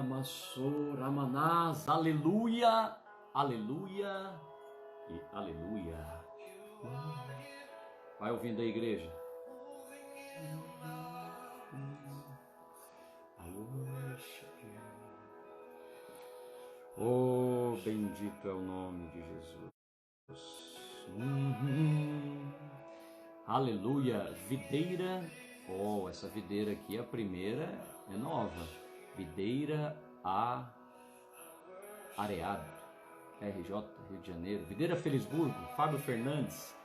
Ramassor, Ramanás, aleluia, aleluia e aleluia. Vai ouvindo a igreja. Oh, bendito é o nome de Jesus. Aleluia. Videira. Oh, essa videira aqui, a primeira é nova. Videira Areado, RJ, Rio de Janeiro. Videira Felisburgo, Fábio Fernandes,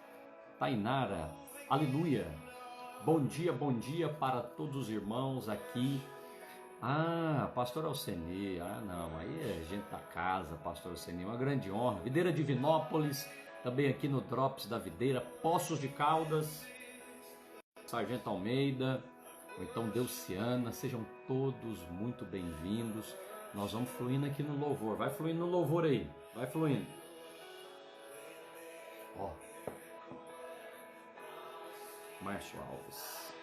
Tainara. Aleluia. Bom dia para todos os irmãos aqui. Pastor Alceni, não, aí é gente da casa, Pastor Alceni, uma grande honra. Videira Divinópolis, também aqui no Drops da Videira, Poços de Caldas, Sargento Almeida, ou então Delciana, sejam todos muito bem-vindos. Nós vamos fluindo aqui no louvor, vai fluindo no louvor aí, vai fluindo. Ó, Márcio Alves.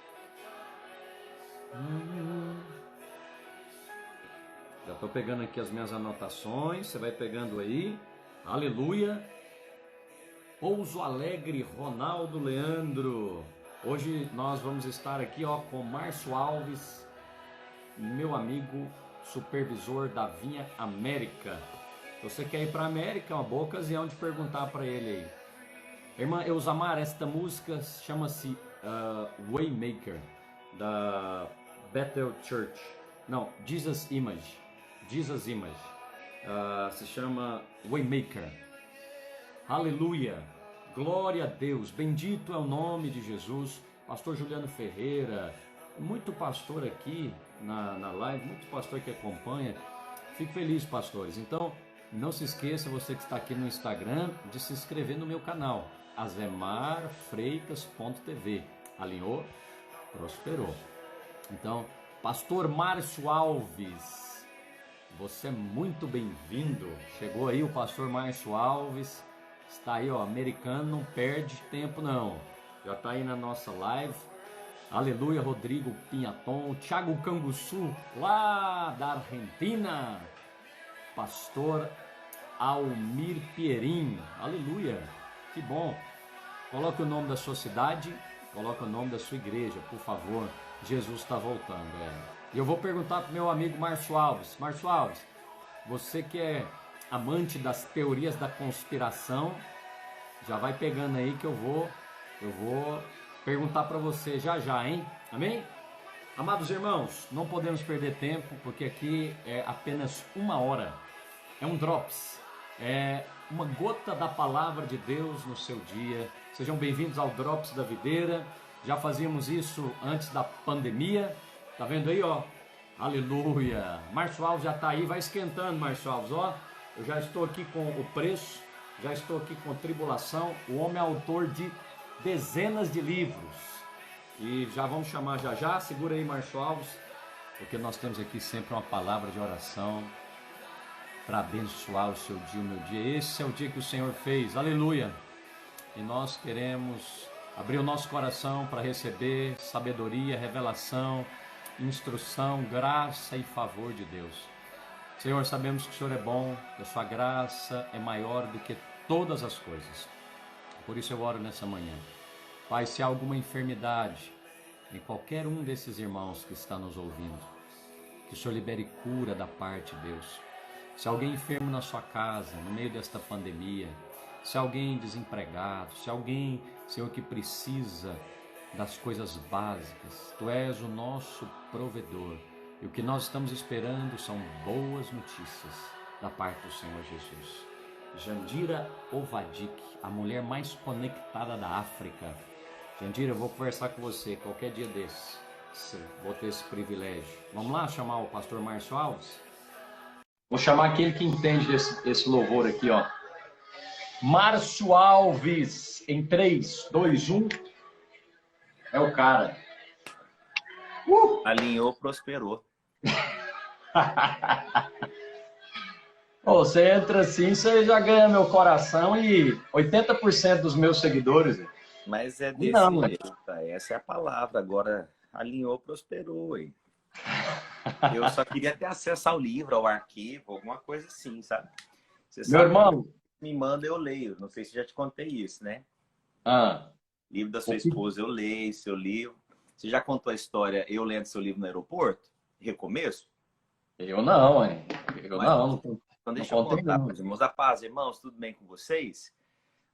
Já estou pegando aqui as minhas anotações, você vai pegando aí. Aleluia. Pouso Alegre, Ronaldo Leandro. Hoje nós vamos estar aqui com Márcio Alves, meu amigo supervisor da Vinha América. Se você quer ir para a América, é uma boa ocasião de perguntar para ele aí. Irmã Eusamar, esta música chama-se Waymaker, da Bethel Church. Não, Jesus Image. Se chama Waymaker. Aleluia, glória a Deus, bendito é o nome de Jesus. Pastor Juliano Ferreira, muito pastor aqui na live, muito pastor que acompanha. Fico feliz, pastores. Então, não se esqueça, você que está aqui no Instagram, de se inscrever no meu canal, azemarfreitas.tv. Alinhou? Prosperou. Então, Pastor Márcio Alves, você é muito bem-vindo. Chegou aí o Pastor Márcio Alves, está aí, americano, não perde tempo não. Já está aí na nossa live. Aleluia, Rodrigo Pinhaton, Thiago Canguçu, lá da Argentina. Pastor Almir Pierin, aleluia, que bom. Coloque o nome da sua cidade, coloque o nome da sua igreja, por favor. Jesus está voltando, E eu vou perguntar para o meu amigo Márcio Alves. Márcio Alves, você que é amante das teorias da conspiração, já vai pegando aí que eu vou perguntar para você já, hein? Amém? Amados irmãos, não podemos perder tempo, porque aqui é apenas uma hora. É um drops, é uma gota da palavra de Deus no seu dia. Sejam bem-vindos ao Drops da Videira. Já fazíamos isso antes da pandemia. Tá vendo aí, Aleluia. Márcio Alves já tá aí, vai esquentando, Márcio Alves, Eu já estou aqui com o preço, já estou aqui com tribulação. O homem é autor de dezenas de livros. E já vamos chamar já. Segura aí, Márcio Alves, porque nós temos aqui sempre uma palavra de oração para abençoar o seu dia, o meu dia. Esse é o dia que o Senhor fez, aleluia. E nós queremos abrir o nosso coração para receber sabedoria, revelação, instrução, graça e favor de Deus. Senhor, sabemos que o Senhor é bom, que a sua graça é maior do que todas as coisas. Por isso eu oro nessa manhã. Pai, se há alguma enfermidade em qualquer um desses irmãos que está nos ouvindo, que o Senhor libere cura da parte de Deus. Se alguém enfermo na sua casa, no meio desta pandemia, se alguém desempregado, se alguém, Senhor, que precisa das coisas básicas, Tu és o nosso provedor. E o que nós estamos esperando são boas notícias da parte do Senhor Jesus. Jandira Ovadik, a mulher mais conectada da África. Jandira, eu vou conversar com você qualquer dia desses. Vou ter esse privilégio. Vamos lá chamar o pastor Márcio Alves? Vou chamar aquele que entende desse louvor aqui, Márcio Alves, em 3, 2, 1. É o cara. Alinhou, prosperou. Você entra assim, você já ganha meu coração e 80% dos meus seguidores. Mas é desse jeito, essa é a palavra. Agora, alinhou, prosperou, hein? Eu só queria ter acesso ao livro, ao arquivo, alguma coisa assim, sabe? Você Meu sabe que irmão, me manda, eu leio. Não sei se já te contei isso, né? ah, Livro da o sua que esposa, eu leio, seu livro. Você já contou a história, eu lendo seu livro no aeroporto? Recomeço? eu não, hein? Eu Mas não, então não deixa eu contei contar para não. os irmãos da paz. Irmãos, tudo bem com vocês?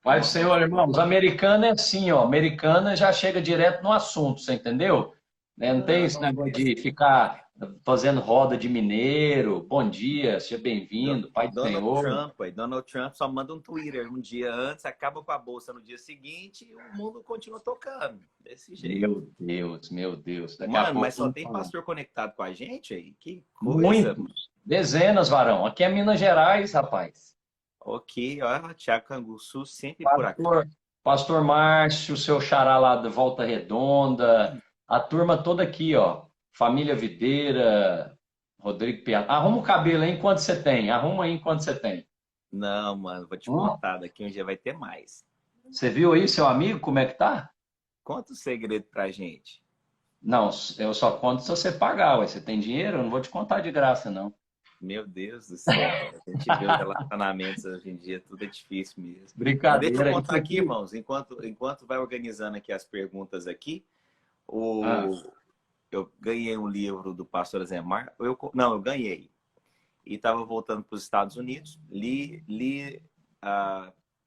Mas, Ontem, senhor, irmãos, americana é assim, ó. Americana já chega direto no assunto, você entendeu? Né? Não tem esse não, negócio de ficar fazendo roda de mineiro. Bom dia, seja bem-vindo, Pai do Donald Senhor. Trump, aí Donald Trump só manda um Twitter um dia antes, acaba com a bolsa no dia seguinte e o mundo continua tocando. Desse jeito. Meu Deus, meu Deus. Daqui a Mano, mas pouco só vamos tem falar. pastor conectado com a gente aí? Que coisa. Muitos, dezenas, varão. Aqui é Minas Gerais, rapaz. Ok, ó, Thiago Canguçu sempre por aqui. Pastor Márcio, seu xará lá da Volta Redonda, a turma toda aqui, ó. Família Videira, Rodrigo Piazza. Arruma o cabelo aí enquanto você tem. Arruma aí enquanto você tem. Não, mano, vou te Hum? contar, daqui um dia vai ter mais. Você viu aí seu amigo como é que tá? Conta o segredo pra gente. Não, eu só conto se você pagar, ué. Você tem dinheiro? Eu não vou te contar de graça, não. Meu Deus do céu, a gente vê os relacionamentos hoje em dia, tudo é difícil mesmo. Mas deixa eu Brincadeira, isso contar aqui, aqui. irmãos, enquanto vai organizando aqui as perguntas aqui, Ah, eu ganhei um livro do pastor Zemar, não, eu ganhei, e estava voltando para os Estados Unidos,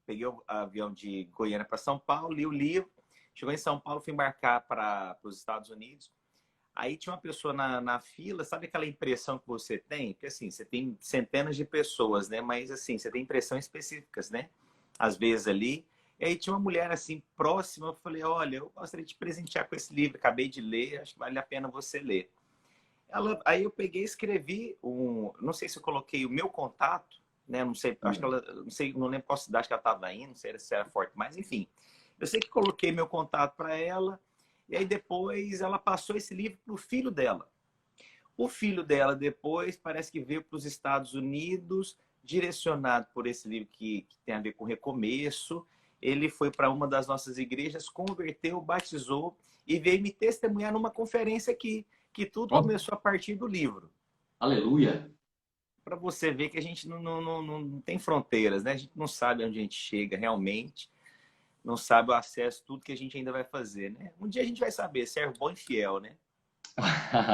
peguei o avião de Goiânia para São Paulo, li o livro, chegou em São Paulo, fui embarcar para os Estados Unidos. Aí tinha uma pessoa na fila, sabe aquela impressão que você tem? Porque assim, você tem centenas de pessoas, né? Mas assim, você tem impressões específicas, né? Às vezes ali. E aí tinha uma mulher assim próxima, eu falei, olha, eu gostaria de te presentear com esse livro, acabei de ler, acho que vale a pena você ler. Aí eu peguei e escrevi não sei se eu coloquei o meu contato, né? Não sei, acho que ela, não sei, não lembro qual cidade que ela estava indo, não sei se era forte, mas enfim. Eu sei que coloquei meu contato para ela, e aí depois ela passou esse livro para o filho dela. O filho dela depois parece que veio para os Estados Unidos, direcionado por esse livro que tem a ver com recomeço. Ele foi para uma das nossas igrejas, converteu, batizou e veio me testemunhar numa conferência aqui, que tudo ó, começou a partir do livro. aleluia. Para você ver que a gente não tem fronteiras, né? A gente não sabe onde a gente chega realmente, não sabe o acesso, tudo que a gente ainda vai fazer, né? Um dia a gente vai saber, servo bom e fiel, né?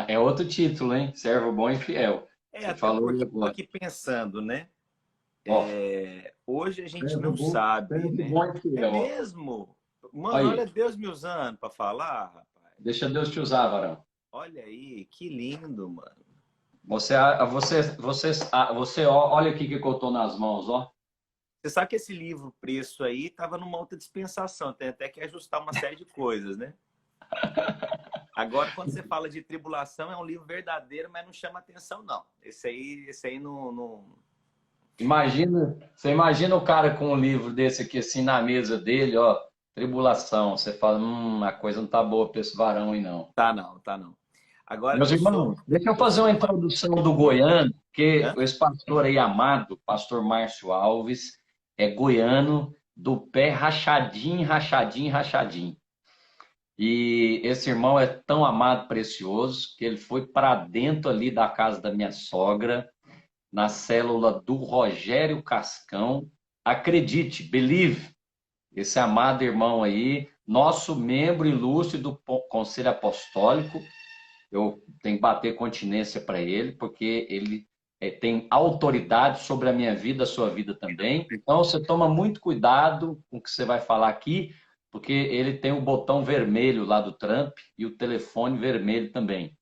É outro título, hein? Servo bom e fiel. Você Até falou porque estou agora. aqui pensando, né? Ó, Hoje a gente não sabe, servo né? bom e É fiel, ó. mesmo? Mano, olha Aí, Deus me usando para falar, rapaz. deixa Deus te usar, varão. Olha aí, que lindo, mano. Olha aqui que eu tô nas mãos, ó. Você sabe que esse livro preço aí estava numa outra dispensação, tem até que ajustar uma série de coisas, né? Agora, quando você fala de tribulação, é um livro verdadeiro, mas não chama atenção, não. Esse aí não... Você imagina o cara com um livro desse aqui assim na mesa dele, ó, tribulação. Você fala, a coisa não tá boa para esse varão aí não. Tá não, tá não. Agora, Meus irmãos, deixa eu eu fazer sou uma uma... introdução do goiano, porque Hã? esse pastor aí amado, pastor Márcio Alves, é goiano do pé rachadinho, rachadinho, rachadinho. E esse irmão é tão amado, precioso, que ele foi para dentro ali da casa da minha sogra, na célula do Rogério Cascão. Acredite, believe, esse amado irmão aí, nosso membro ilustre do Conselho Apostólico. Eu tenho que bater continência para ele, porque ele tem autoridade sobre a minha vida, a sua vida também. Então, você toma muito cuidado com o que você vai falar aqui, porque ele tem o botão vermelho lá do Trump e o telefone vermelho também.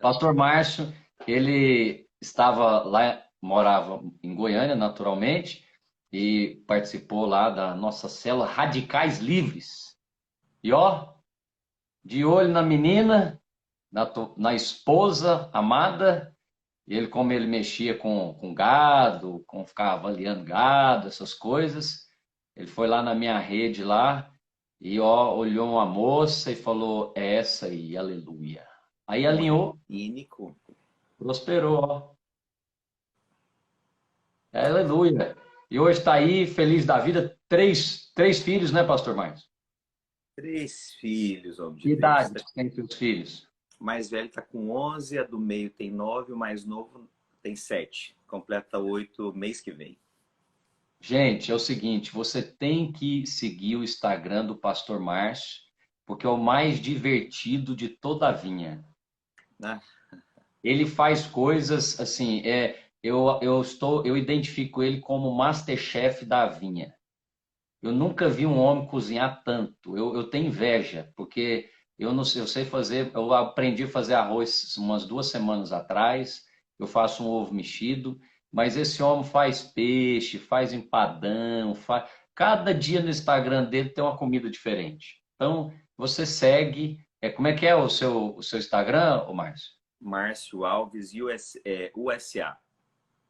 Pastor Márcio, ele estava lá, morava em Goiânia, naturalmente, e participou lá da nossa célula Radicais Livres. E ó, de olho na menina, na esposa amada, e ele, como ele mexia com gado, ficava avaliando gado, essas coisas, ele foi lá na minha rede lá, e ó, olhou uma moça e falou, é essa aí, aleluia. Aí Um alinhou, rabínico. prosperou, ó. Aleluia. E hoje está aí, feliz da vida, três filhos, né, pastor Marcos? 3 filhos, homem de Que Deus. idade que tem seus filhos? O mais velho está com 11, a do meio tem 9, o mais novo tem 7. Completa 8 mês que vem. Gente, é o seguinte, você tem que seguir o Instagram do Pastor Márcio, porque é o mais divertido de toda a vinha. Né? Ele faz coisas assim, eu identifico ele como o MasterChef da vinha. Eu nunca vi um homem cozinhar tanto. Eu tenho inveja, porque eu não sei, eu sei fazer, eu aprendi a fazer arroz umas 2 semanas atrás. Eu faço um ovo mexido, mas esse homem faz peixe, faz empadão, cada dia no Instagram dele tem uma comida diferente. Então, você segue, como é que é o seu Instagram, ô Márcio? Márcio Alves, USA.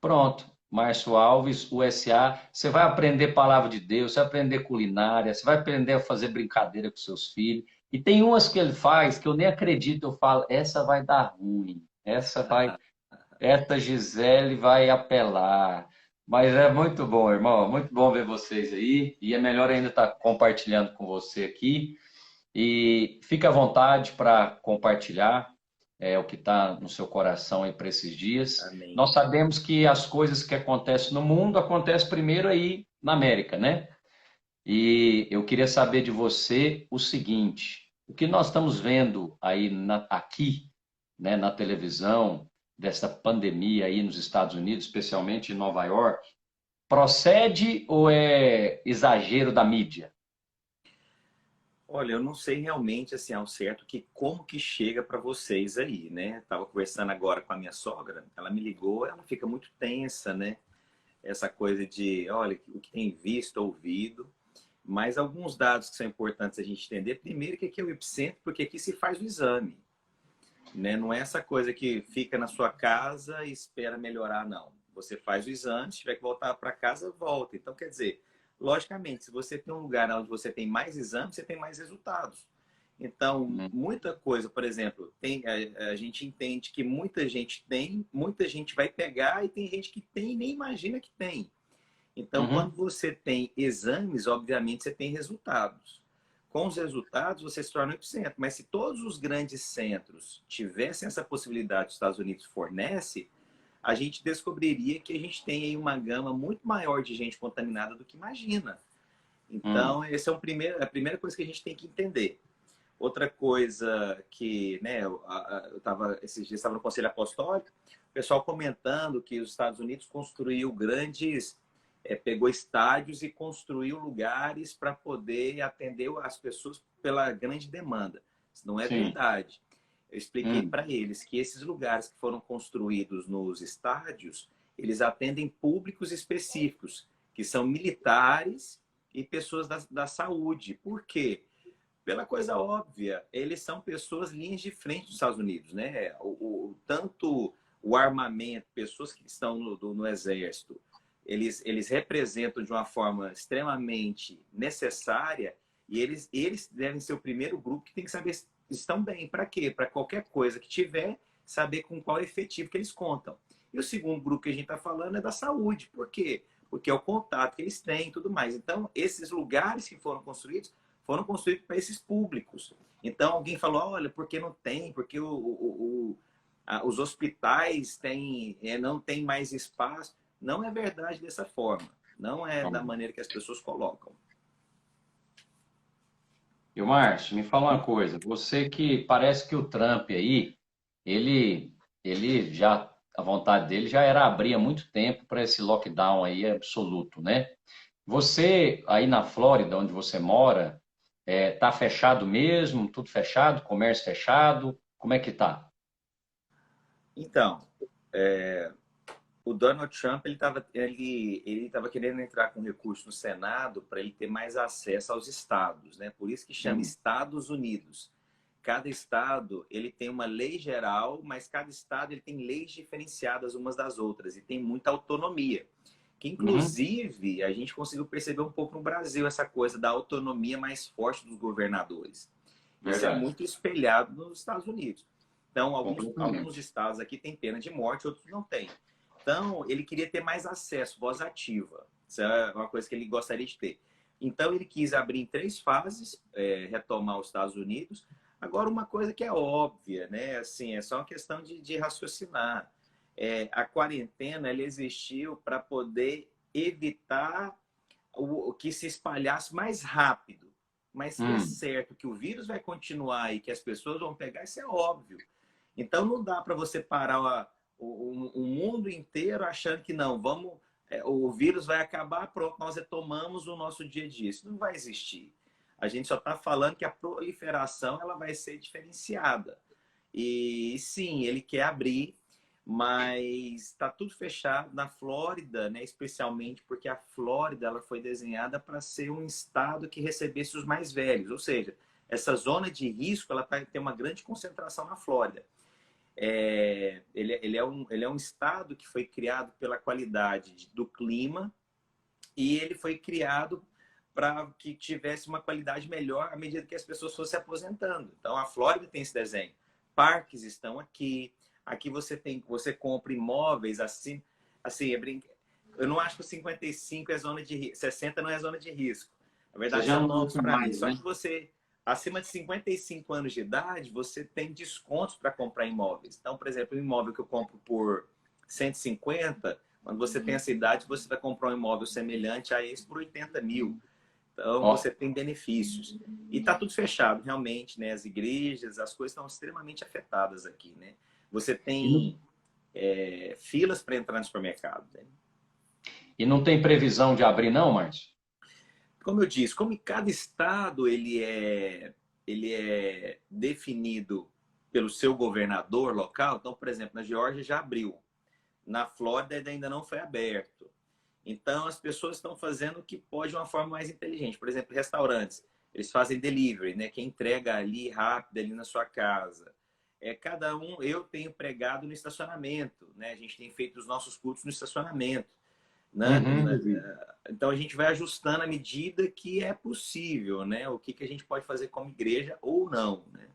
Pronto, Márcio Alves, USA. Você vai aprender palavra de Deus, você vai aprender culinária, você vai aprender a fazer brincadeira com seus filhos. E tem umas que ele faz que eu nem acredito, eu falo, essa vai dar ruim, essa Gisele vai apelar. Mas é muito bom, irmão, muito bom ver vocês aí. E é melhor ainda estar compartilhando com você aqui. E fique à vontade para compartilhar o que está no seu coração aí para esses dias. Amém. Nós sabemos que as coisas que acontecem no mundo acontecem primeiro aí na América, né? E eu queria saber de você o seguinte: o que nós estamos vendo aí aqui, né, na televisão, dessa pandemia aí nos Estados Unidos, especialmente em Nova York, procede ou é exagero da mídia? Olha, eu não sei realmente assim ao certo que como que chega para vocês aí, né? Tava conversando agora com a minha sogra, ela me ligou, ela fica muito tensa, né? Essa coisa de, olha, o que tem visto, ouvido, mas alguns dados que são importantes a gente entender. Primeiro, que aqui é o epicentro, porque aqui se faz o exame, né? Não é essa coisa que fica na sua casa e espera melhorar, não. Você faz o exame, se tiver que voltar para casa, volta. Então, quer dizer, logicamente, se você tem um lugar onde você tem mais exames, você tem mais resultados. Então, muita coisa, por exemplo, a gente entende que muita gente tem, muita gente vai pegar e tem gente que tem e nem imagina que tem. Então, Uhum, quando você tem exames, obviamente você tem resultados. Com os resultados, você se torna um epicentro. Mas se todos os grandes centros tivessem essa possibilidade que os Estados Unidos fornece, a gente descobriria que a gente tem aí uma gama muito maior de gente contaminada do que imagina. uhum. Então, essa é a primeira coisa que a gente tem que entender. Outra coisa que, né, esses dias estava no Conselho Apostólico, o pessoal comentando que os Estados Unidos construiu pegou estádios e construiu lugares para poder atender as pessoas pela grande demanda. Isso não é Sim. verdade. Eu expliquei Hum. para eles que esses lugares que foram construídos nos estádios, eles atendem públicos específicos, que são militares e pessoas da saúde. Por quê? Pela coisa óbvia, eles são pessoas linhas de frente dos Estados Unidos, né? Tanto o armamento, pessoas que estão no exército, eles representam de uma forma extremamente necessária e eles devem ser o primeiro grupo que tem que saber se estão bem. Para quê? Para qualquer coisa que tiver, saber com qual efetivo que eles contam. E o segundo grupo que a gente está falando é da saúde. Por quê? Porque é o contato que eles têm e tudo mais. Então, esses lugares que foram construídos para esses públicos. Então, alguém falou, olha, por que não tem? Porque os hospitais não têm mais espaço. Não é verdade dessa forma. Não é da maneira que as pessoas colocam. E o Márcio, me fala uma coisa. Você que parece que o Trump aí, ele já, a vontade dele já era abrir há muito tempo para esse lockdown aí absoluto, né? Você aí na Flórida, onde você mora, tá fechado mesmo? Tudo fechado? Comércio fechado? Como é que tá? Então, o Donald Trump ele tava querendo entrar com recurso no Senado para ele ter mais acesso aos estados, né? Por isso que chama Hum. Estados Unidos. Cada estado ele tem uma lei geral, mas cada estado ele tem leis diferenciadas umas das outras e tem muita autonomia. Que Uhum. inclusive a gente conseguiu perceber um pouco no Brasil essa coisa da autonomia mais forte dos governadores. Isso é Verdade. muito espelhado nos Estados Unidos. Então, alguns Completamente. estados aqui têm pena de morte, outros não têm. Então, ele queria ter mais acesso, voz ativa. Isso é uma coisa que ele gostaria de ter. Então, ele quis abrir em 3 fases, retomar os Estados Unidos. Agora, uma coisa que é óbvia, né? Assim, é só uma questão de raciocinar. A quarentena ela existiu para poder evitar o que se espalhasse mais rápido. Mas que é certo que o vírus vai continuar e que as pessoas vão pegar, isso é óbvio. Então não dá para você parar o mundo inteiro achando que não, o vírus vai acabar, pronto, nós retomamos o nosso dia a dia. Isso não vai existir. A gente só está falando que a proliferação ela vai ser diferenciada. E sim, ele quer abrir, mas está tudo fechado na Flórida, né? Especialmente porque a Flórida ela foi desenhada para ser um estado que recebesse os mais velhos, ou seja, essa zona de risco ela tem uma grande concentração na Flórida. Ele é um estado que foi criado pela qualidade do clima e ele foi criado para que tivesse uma qualidade melhor à medida que as pessoas fossem se aposentando. Então, a Flórida tem esse desenho. Parques estão aqui. Aqui você compra imóveis assim, eu não acho que o 55 é zona de risco, 60 não é zona de risco. Na verdade, são novos para mim. Só que você, acima de 55 anos de idade, você tem descontos para comprar imóveis. Então, por exemplo, um imóvel que eu compro por 150, quando você tem essa idade, você vai comprar um imóvel semelhante a esse por 80 mil. Então, você tem benefícios. E está tudo fechado, realmente, né? As igrejas, as coisas estão extremamente afetadas aqui, né? Você tem filas para entrar no supermercado. Né? E não tem previsão de abrir, não, Márcio? Como eu disse, como em cada estado ele é definido pelo seu governador local. Então, por exemplo, na Geórgia já abriu. Na Flórida ainda não foi aberto. Então, as pessoas estão fazendo o que pode de uma forma mais inteligente. Por exemplo, restaurantes. Eles fazem delivery, né? Que entrega ali rápido, ali na sua casa. Cada um, eu tenho pregado no estacionamento, né? A gente tem feito os nossos cultos no estacionamento. Né? Então, a gente vai ajustando à medida que é possível, né? O que a gente pode fazer como igreja ou não, né?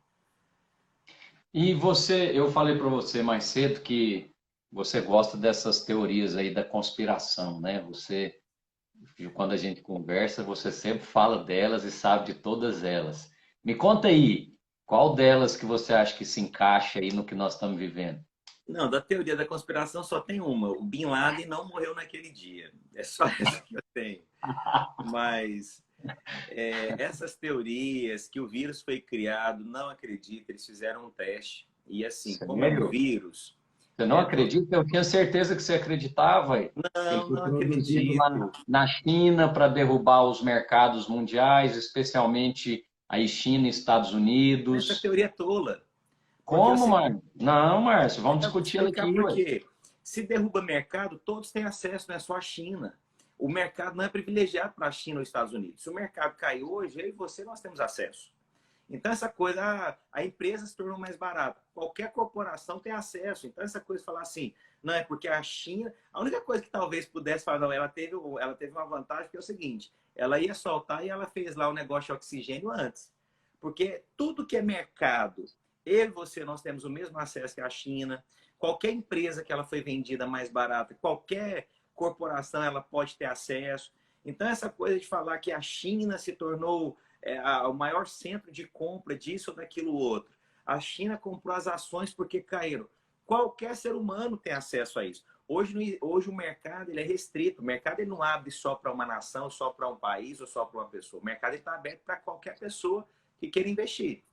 E eu falei para você mais cedo que você gosta dessas teorias aí da conspiração, né? Quando a gente conversa, você sempre fala delas e sabe de todas elas. Me conta aí, qual delas que você acha que se encaixa aí no que nós estamos vivendo? Não, da teoria da conspiração só tem uma. O Bin Laden não morreu naquele dia. É só essa que eu tenho. Mas essas teorias que o vírus foi criado, não acredito. Eles fizeram um teste. E assim, como é um Sério? vírus... Você não acredita? Eu tinha certeza que você acreditava. Ele Não, foi não produzido lá acredito. na China para derrubar os mercados mundiais, especialmente aí China e Estados Essa Unidos. teoria é tola. Porque Como, Márcio? Não, Márcio, vamos eu vou discutir ela explicar aqui, por ué. quê. Se derruba mercado, todos têm acesso, não é só a China. O mercado não é privilegiado para a China ou Estados Unidos. Se o mercado cair hoje, eu e você, nós temos acesso. Então, essa coisa, a empresa se tornou mais barata. Qualquer corporação tem acesso. Então, essa coisa de falar assim, não é porque a China... A única coisa que talvez pudesse falar, não, ela teve uma vantagem, que é o seguinte, ela ia soltar e ela fez lá o negócio de oxigênio antes. Porque tudo que é mercado, eu e você, nós temos o mesmo acesso que a China. Qualquer empresa que ela foi vendida mais barata, qualquer corporação, ela pode ter acesso. Então, essa coisa de falar que a China se tornou o maior centro de compra disso ou daquilo outro. A China comprou as ações porque caíram. Qualquer ser humano tem acesso a isso. Hoje o mercado ele é restrito. O mercado ele não abre só para uma nação, só para um país ou só para uma pessoa. O mercado está aberto para qualquer pessoa que queira investir.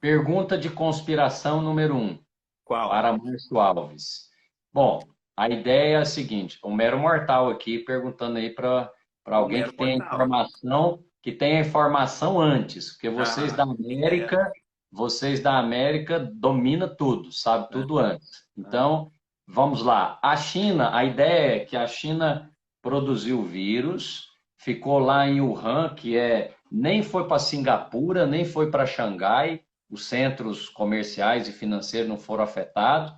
Pergunta de conspiração número 1, Qual? para Márcio Alves. Bom, a ideia é a seguinte, um mero mortal aqui perguntando aí para O alguém mero mortal. que tenha informação antes, porque Quem dera. Vocês da América domina tudo, sabe tudo antes. Então, vamos lá. A China, a ideia é que a China produziu o vírus, ficou lá em Wuhan, nem foi para Singapura, nem foi para Xangai, os centros comerciais e financeiros não foram afetados.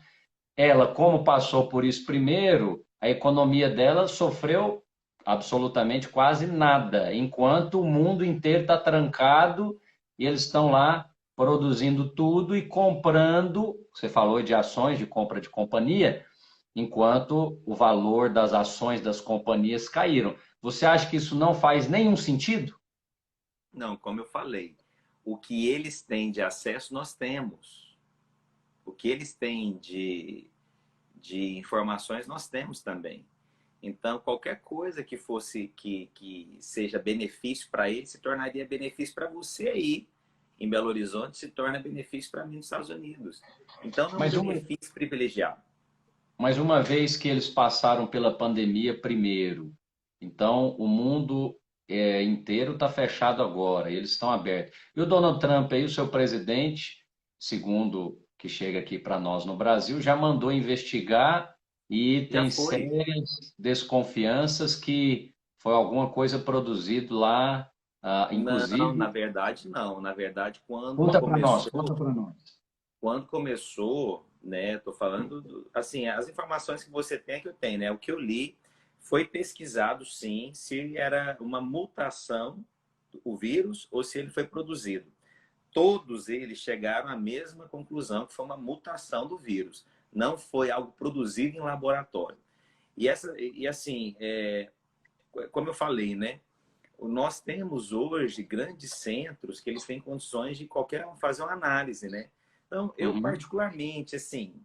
Ela, como passou por isso primeiro, a economia dela sofreu absolutamente quase nada, enquanto o mundo inteiro está trancado e eles estão lá produzindo tudo e comprando. Você falou de ações de compra de companhia, enquanto o valor das ações das companhias caíram. Você acha que isso não faz nenhum sentido? Não, como eu falei, o que eles têm de acesso, nós temos. O que eles têm de informações, nós temos também. Então, qualquer coisa que fosse que seja benefício para ele, se tornaria benefício para você aí em Belo Horizonte, se torna benefício para mim nos Estados Unidos. Então, não é um benefício privilegiado. Mas uma vez que eles passaram pela pandemia primeiro, então o mundo inteiro está fechado agora, eles estão abertos. E o Donald Trump aí, o seu presidente, segundo que chega aqui para nós no Brasil, já mandou investigar e Já tem foi. sérias desconfianças que foi alguma coisa produzida lá, Não, na inclusive. verdade, não. Na verdade, Conta para nós, conta para nós. quando começou, né? Tô falando, assim, as informações que você tem é que eu tenho, né? O que eu li foi pesquisado, sim, se era uma mutação o vírus ou se ele foi produzido. Todos eles chegaram à mesma conclusão, que foi uma mutação do vírus. Não foi algo produzido em laboratório. E assim, como eu falei, né? Nós temos hoje grandes centros que eles têm condições de qualquer um fazer uma análise, né? Então, eu Uhum. particularmente, assim,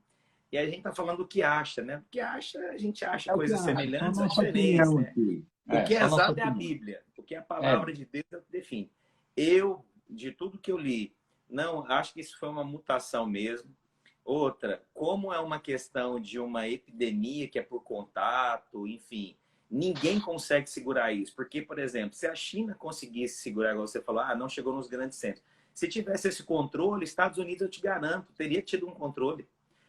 e a gente está falando o que acha, né? O que acha, a gente acha É o que coisas acha, só a semelhantes ou nossa diferentes, opinião né? aqui. O que é Só a nossa exato é a opinião. Bíblia, o que é a É, palavra de Deus é o que define. Eu, de tudo que eu li, não acho que isso foi uma mutação mesmo. Outra, como é uma questão de uma epidemia que é por contato, enfim, ninguém consegue segurar isso. Porque, por exemplo, se a China conseguisse segurar, igual você falou, não chegou nos grandes centros. Se tivesse esse controle, Estados Unidos, eu te garanto, teria tido um controle.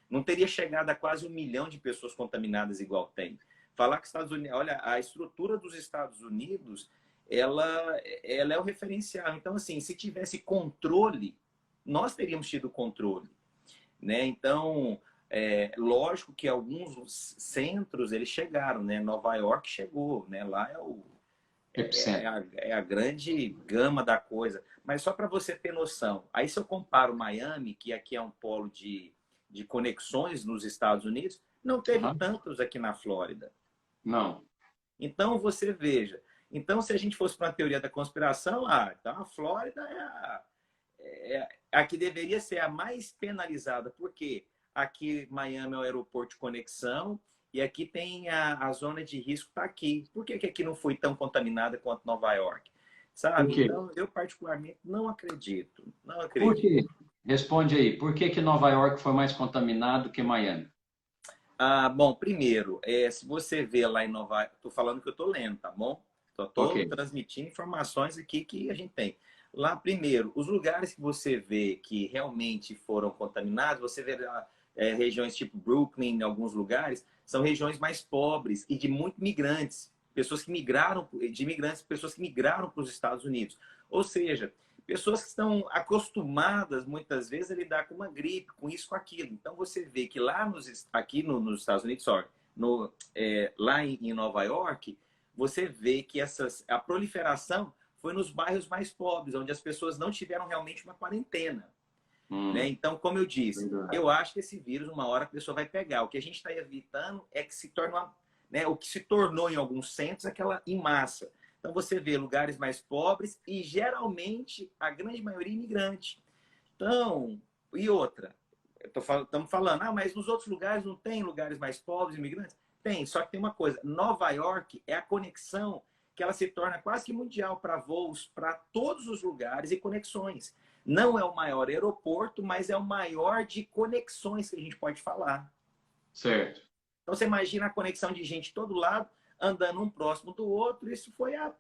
Não teria chegado a quase 1 milhão de pessoas contaminadas igual tem. Falar que Estados Unidos, olha, a estrutura dos Estados Unidos, ela é o referencial. Então, assim, se tivesse controle, nós teríamos tido controle, né? Então, lógico que alguns centros eles chegaram, né? Nova York chegou, né? Lá epicentro. é a grande gama da coisa. Mas só para você ter noção, aí se eu comparo Miami, que aqui é um polo de conexões nos Estados Unidos, não teve Aham. tantos aqui na Flórida. Não. Então, você veja. Então, se a gente fosse para a teoria da conspiração, então a Flórida é a que deveria ser a mais penalizada, porque aqui Miami é o aeroporto de conexão e aqui tem a zona de risco está aqui. Por que aqui não foi tão contaminada quanto Nova York? Por Sabe? quê? Então, eu particularmente não acredito. Não Por acredito. quê? Responde aí. Por que que Nova York foi mais contaminado que Miami? Bom, primeiro, se você vê lá em Nova York, estou falando que eu estou lendo, tá bom? Só Ok. estou transmitindo informações aqui que a gente tem. Lá, primeiro, os lugares que você vê que realmente foram contaminados, você vê regiões tipo Brooklyn, em alguns lugares, são regiões mais pobres e de muitos migrantes, pessoas que migraram, de imigrantes, pessoas que migraram para os Estados Unidos. Ou seja, pessoas que estão acostumadas, muitas vezes, a lidar com uma gripe, com isso, com aquilo. Então, você vê que lá aqui nos Estados Unidos, lá em Nova York, você vê que a proliferação foi nos bairros mais pobres, onde as pessoas não tiveram realmente uma quarentena. Né? Então, como eu disse, Verdade. eu acho que esse vírus, uma hora a pessoa vai pegar. O que a gente está evitando é que se torne o que se tornou em alguns centros, aquela em massa. Então, você vê lugares mais pobres e, geralmente, a grande maioria imigrante. Então, e outra, estamos falando, mas nos outros lugares não tem lugares mais pobres, imigrantes? Tem, só que tem uma coisa, Nova York é a conexão que ela se torna quase que mundial para voos para todos os lugares e conexões. Não é o maior aeroporto, mas é o maior de conexões que a gente pode falar. Certo. Então, você imagina a conexão de gente de todo lado, andando um próximo do outro, isso foi a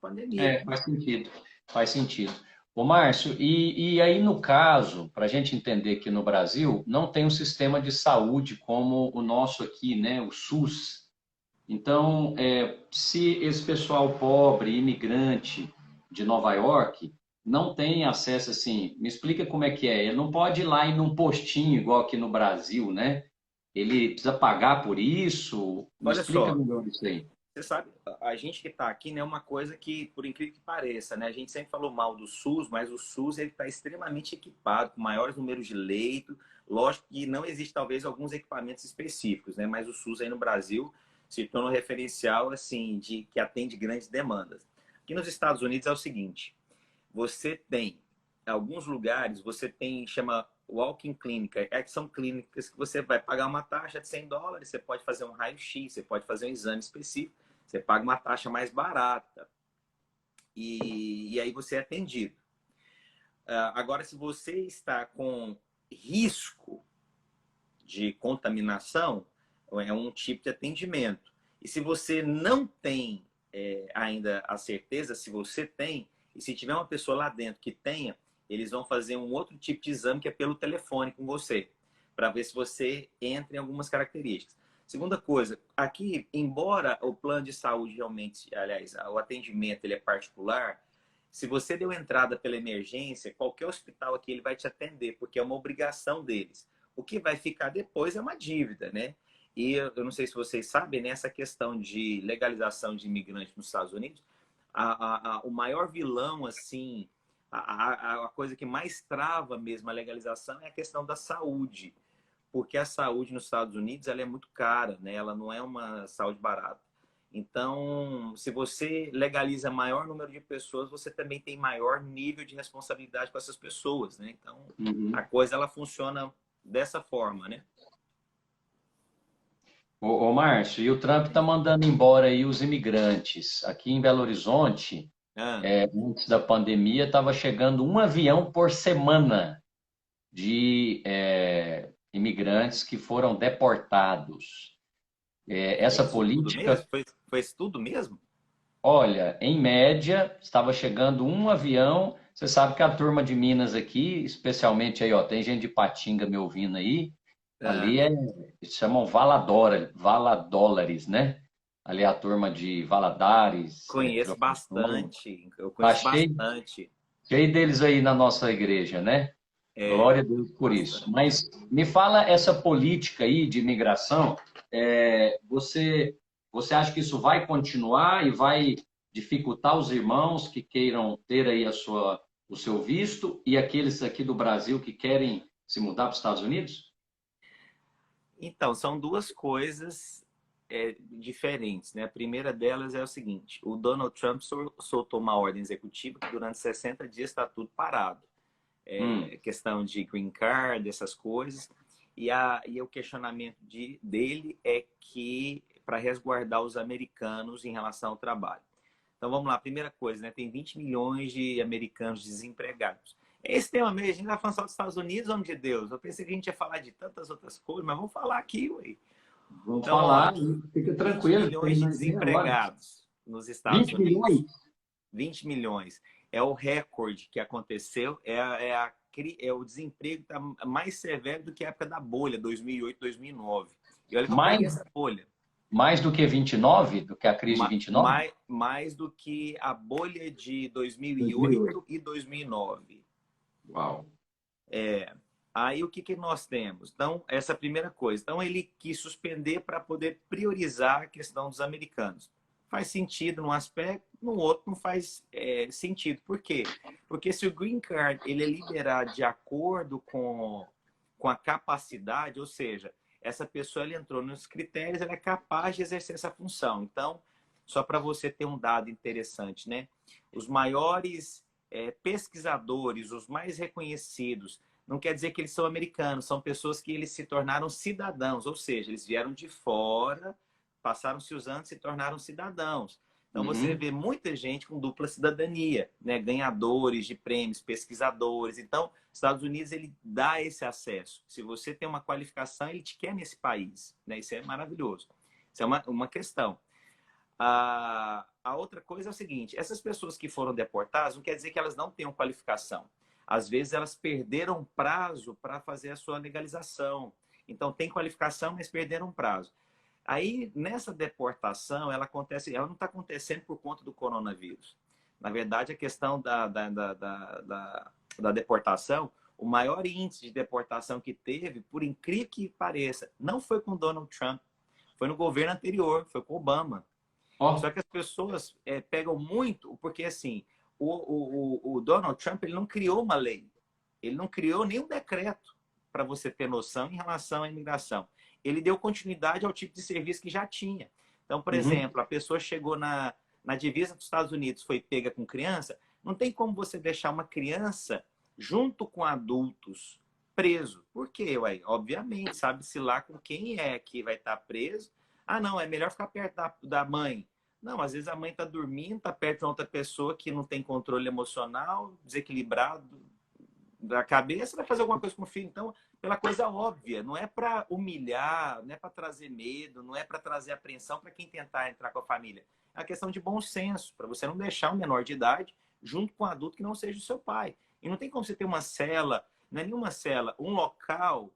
pandemia. Faz sentido. Faz sentido. Ô, Márcio, e aí no caso, para a gente entender que no Brasil não tem um sistema de saúde como o nosso aqui, né, o SUS. Então, se esse pessoal pobre, imigrante de Nova York, não tem acesso assim, me explica como é que é. Ele não pode ir lá e num postinho igual aqui no Brasil, né? Ele precisa pagar por isso. Me Olha explica só, melhor isso aí. você sabe, a gente que está aqui, né, é uma coisa que, por incrível que pareça, né, a gente sempre falou mal do SUS, mas o SUS ele está extremamente equipado, com maiores números de leito. Lógico que não existe, talvez, alguns equipamentos específicos, né, mas o SUS aí no Brasil se torna um referencial, assim, que atende grandes demandas. Aqui nos Estados Unidos é o seguinte, você tem, em alguns lugares, você tem, chama walk-in clínica, que são clínicas que você vai pagar uma taxa de US$ 100, você pode fazer um raio-x, você pode fazer um exame específico, você paga uma taxa mais barata e aí você é atendido. Agora, se você está com risco de contaminação, é um tipo de atendimento. E se você não tem ainda a certeza, se você tem, e se tiver uma pessoa lá dentro que tenha, eles vão fazer um outro tipo de exame que é pelo telefone com você, para ver se você entra em algumas características. Segunda coisa, aqui, embora o plano de saúde realmente, aliás, o atendimento ele é particular, se você deu entrada pela emergência, qualquer hospital aqui ele vai te atender, porque é uma obrigação deles. O que vai ficar depois é uma dívida, né? E eu não sei se vocês sabem, nessa questão de legalização de imigrantes nos Estados Unidos, o maior vilão, assim, a coisa que mais trava mesmo a legalização é a questão da saúde. Porque a saúde nos Estados Unidos ela é muito cara, né? Ela não é uma saúde barata. Então, se você legaliza maior número de pessoas, você também tem maior nível de responsabilidade com essas pessoas, né? Então, a coisa ela funciona dessa forma, né? Ô, Márcio, e o Trump está mandando embora aí os imigrantes. Aqui em Belo Horizonte, Ah, antes da pandemia, estava chegando um avião por semana de imigrantes que foram deportados. é Essa isso tudo política, mesmo? Foi isso tudo mesmo? olha, em média, estava chegando um avião. Você sabe que a turma de Minas aqui, especialmente aí, ó, tem gente de Patinga me ouvindo aí, Ah, ali eles chamam Valadólares, né? Ali é a turma de Valadares, conheço Teoflotone. bastante. Eu Tá conheço bastante. cheio deles aí na nossa igreja, né? É, Glória a Deus por isso. bastante. Mas me fala essa política aí de imigração, você acha que isso vai continuar e vai dificultar os irmãos que queiram ter aí o seu visto e aqueles aqui do Brasil que querem se mudar para os Estados Unidos? Então, são duas coisas diferentes, né? A primeira delas é o seguinte: o Donald Trump soltou uma ordem executiva que durante 60 dias está tudo parado. Hum, Questão de green card, essas coisas. E o questionamento dele é que para resguardar os americanos em relação ao trabalho. Então vamos lá, primeira coisa, né? Tem 20 milhões de americanos desempregados. Esse tema mesmo, a gente vai falar só dos Estados Unidos, homem de Deus. Eu pensei que a gente ia falar de tantas outras coisas, mas vamos falar aqui, ué. vamos Então, ó, falar, fica 20 tranquilo, tem milhões de mais meia hora. desempregados nos Estados 20 milhões? Unidos. 20 milhões. É o recorde que aconteceu, é o desemprego está mais severo do que a época da bolha, 2008, 2009. E olha que eu peguei Mais, essa bolha. mais do que 29, do que a crise de 29? Mais do que a bolha de 2008. 2008 e 2009. Uau. Aí o que nós temos? Então, essa é a primeira coisa. Então, ele quis suspender para poder priorizar a questão dos americanos. Faz sentido num aspecto, no outro não faz sentido. Por quê? Porque se o Green Card ele é liberado de acordo com a capacidade, ou seja, essa pessoa ela entrou nos critérios, ela é capaz de exercer essa função. Então, só para você ter um dado interessante, né? Os maiores pesquisadores, os mais reconhecidos, não quer dizer que eles são americanos, são pessoas que eles se tornaram cidadãos, ou seja, eles vieram de fora, passaram-se os anos e se tornaram cidadãos. Então você Uhum. vê muita gente com dupla cidadania, né? Ganhadores de prêmios, pesquisadores. Então, Estados Unidos ele dá esse acesso. Se você tem uma qualificação, ele te quer nesse país, né? Isso é maravilhoso. Isso é uma questão. A outra coisa é o seguinte: essas pessoas que foram deportadas não quer dizer que elas não tenham qualificação. Às vezes elas perderam prazo para fazer a sua legalização. Então tem qualificação, mas perderam prazo. Aí nessa deportação ela não está acontecendo por conta do coronavírus. Na verdade, a questão da deportação, o maior índice de deportação que teve, por incrível que pareça, não foi com Donald Trump, foi no governo anterior, foi com Obama. Só Ó, que as pessoas pegam muito, porque assim, o Donald Trump ele não criou uma lei, ele não criou nenhum decreto para você ter noção em relação à imigração. Ele deu continuidade ao tipo de serviço que já tinha. Então, por uhum. exemplo, a pessoa chegou na divisa dos Estados Unidos, foi pega com criança, Não tem como você deixar uma criança junto com adultos preso. Por quê? Ué? Obviamente, sabe-se lá com quem é que vai estar preso. Ah, não, é melhor ficar perto da mãe. Não, às vezes a mãe está dormindo, está perto de outra pessoa que não tem controle emocional, desequilibrado da cabeça, vai fazer alguma coisa com o filho. Então, pela coisa óbvia, não é para humilhar, não é para trazer medo, não é para trazer apreensão para quem tentar entrar com a família. É uma questão de bom senso, para você não deixar um menor de idade junto com um adulto que não seja o seu pai. E não tem como você ter uma cela, não é nenhuma cela, um local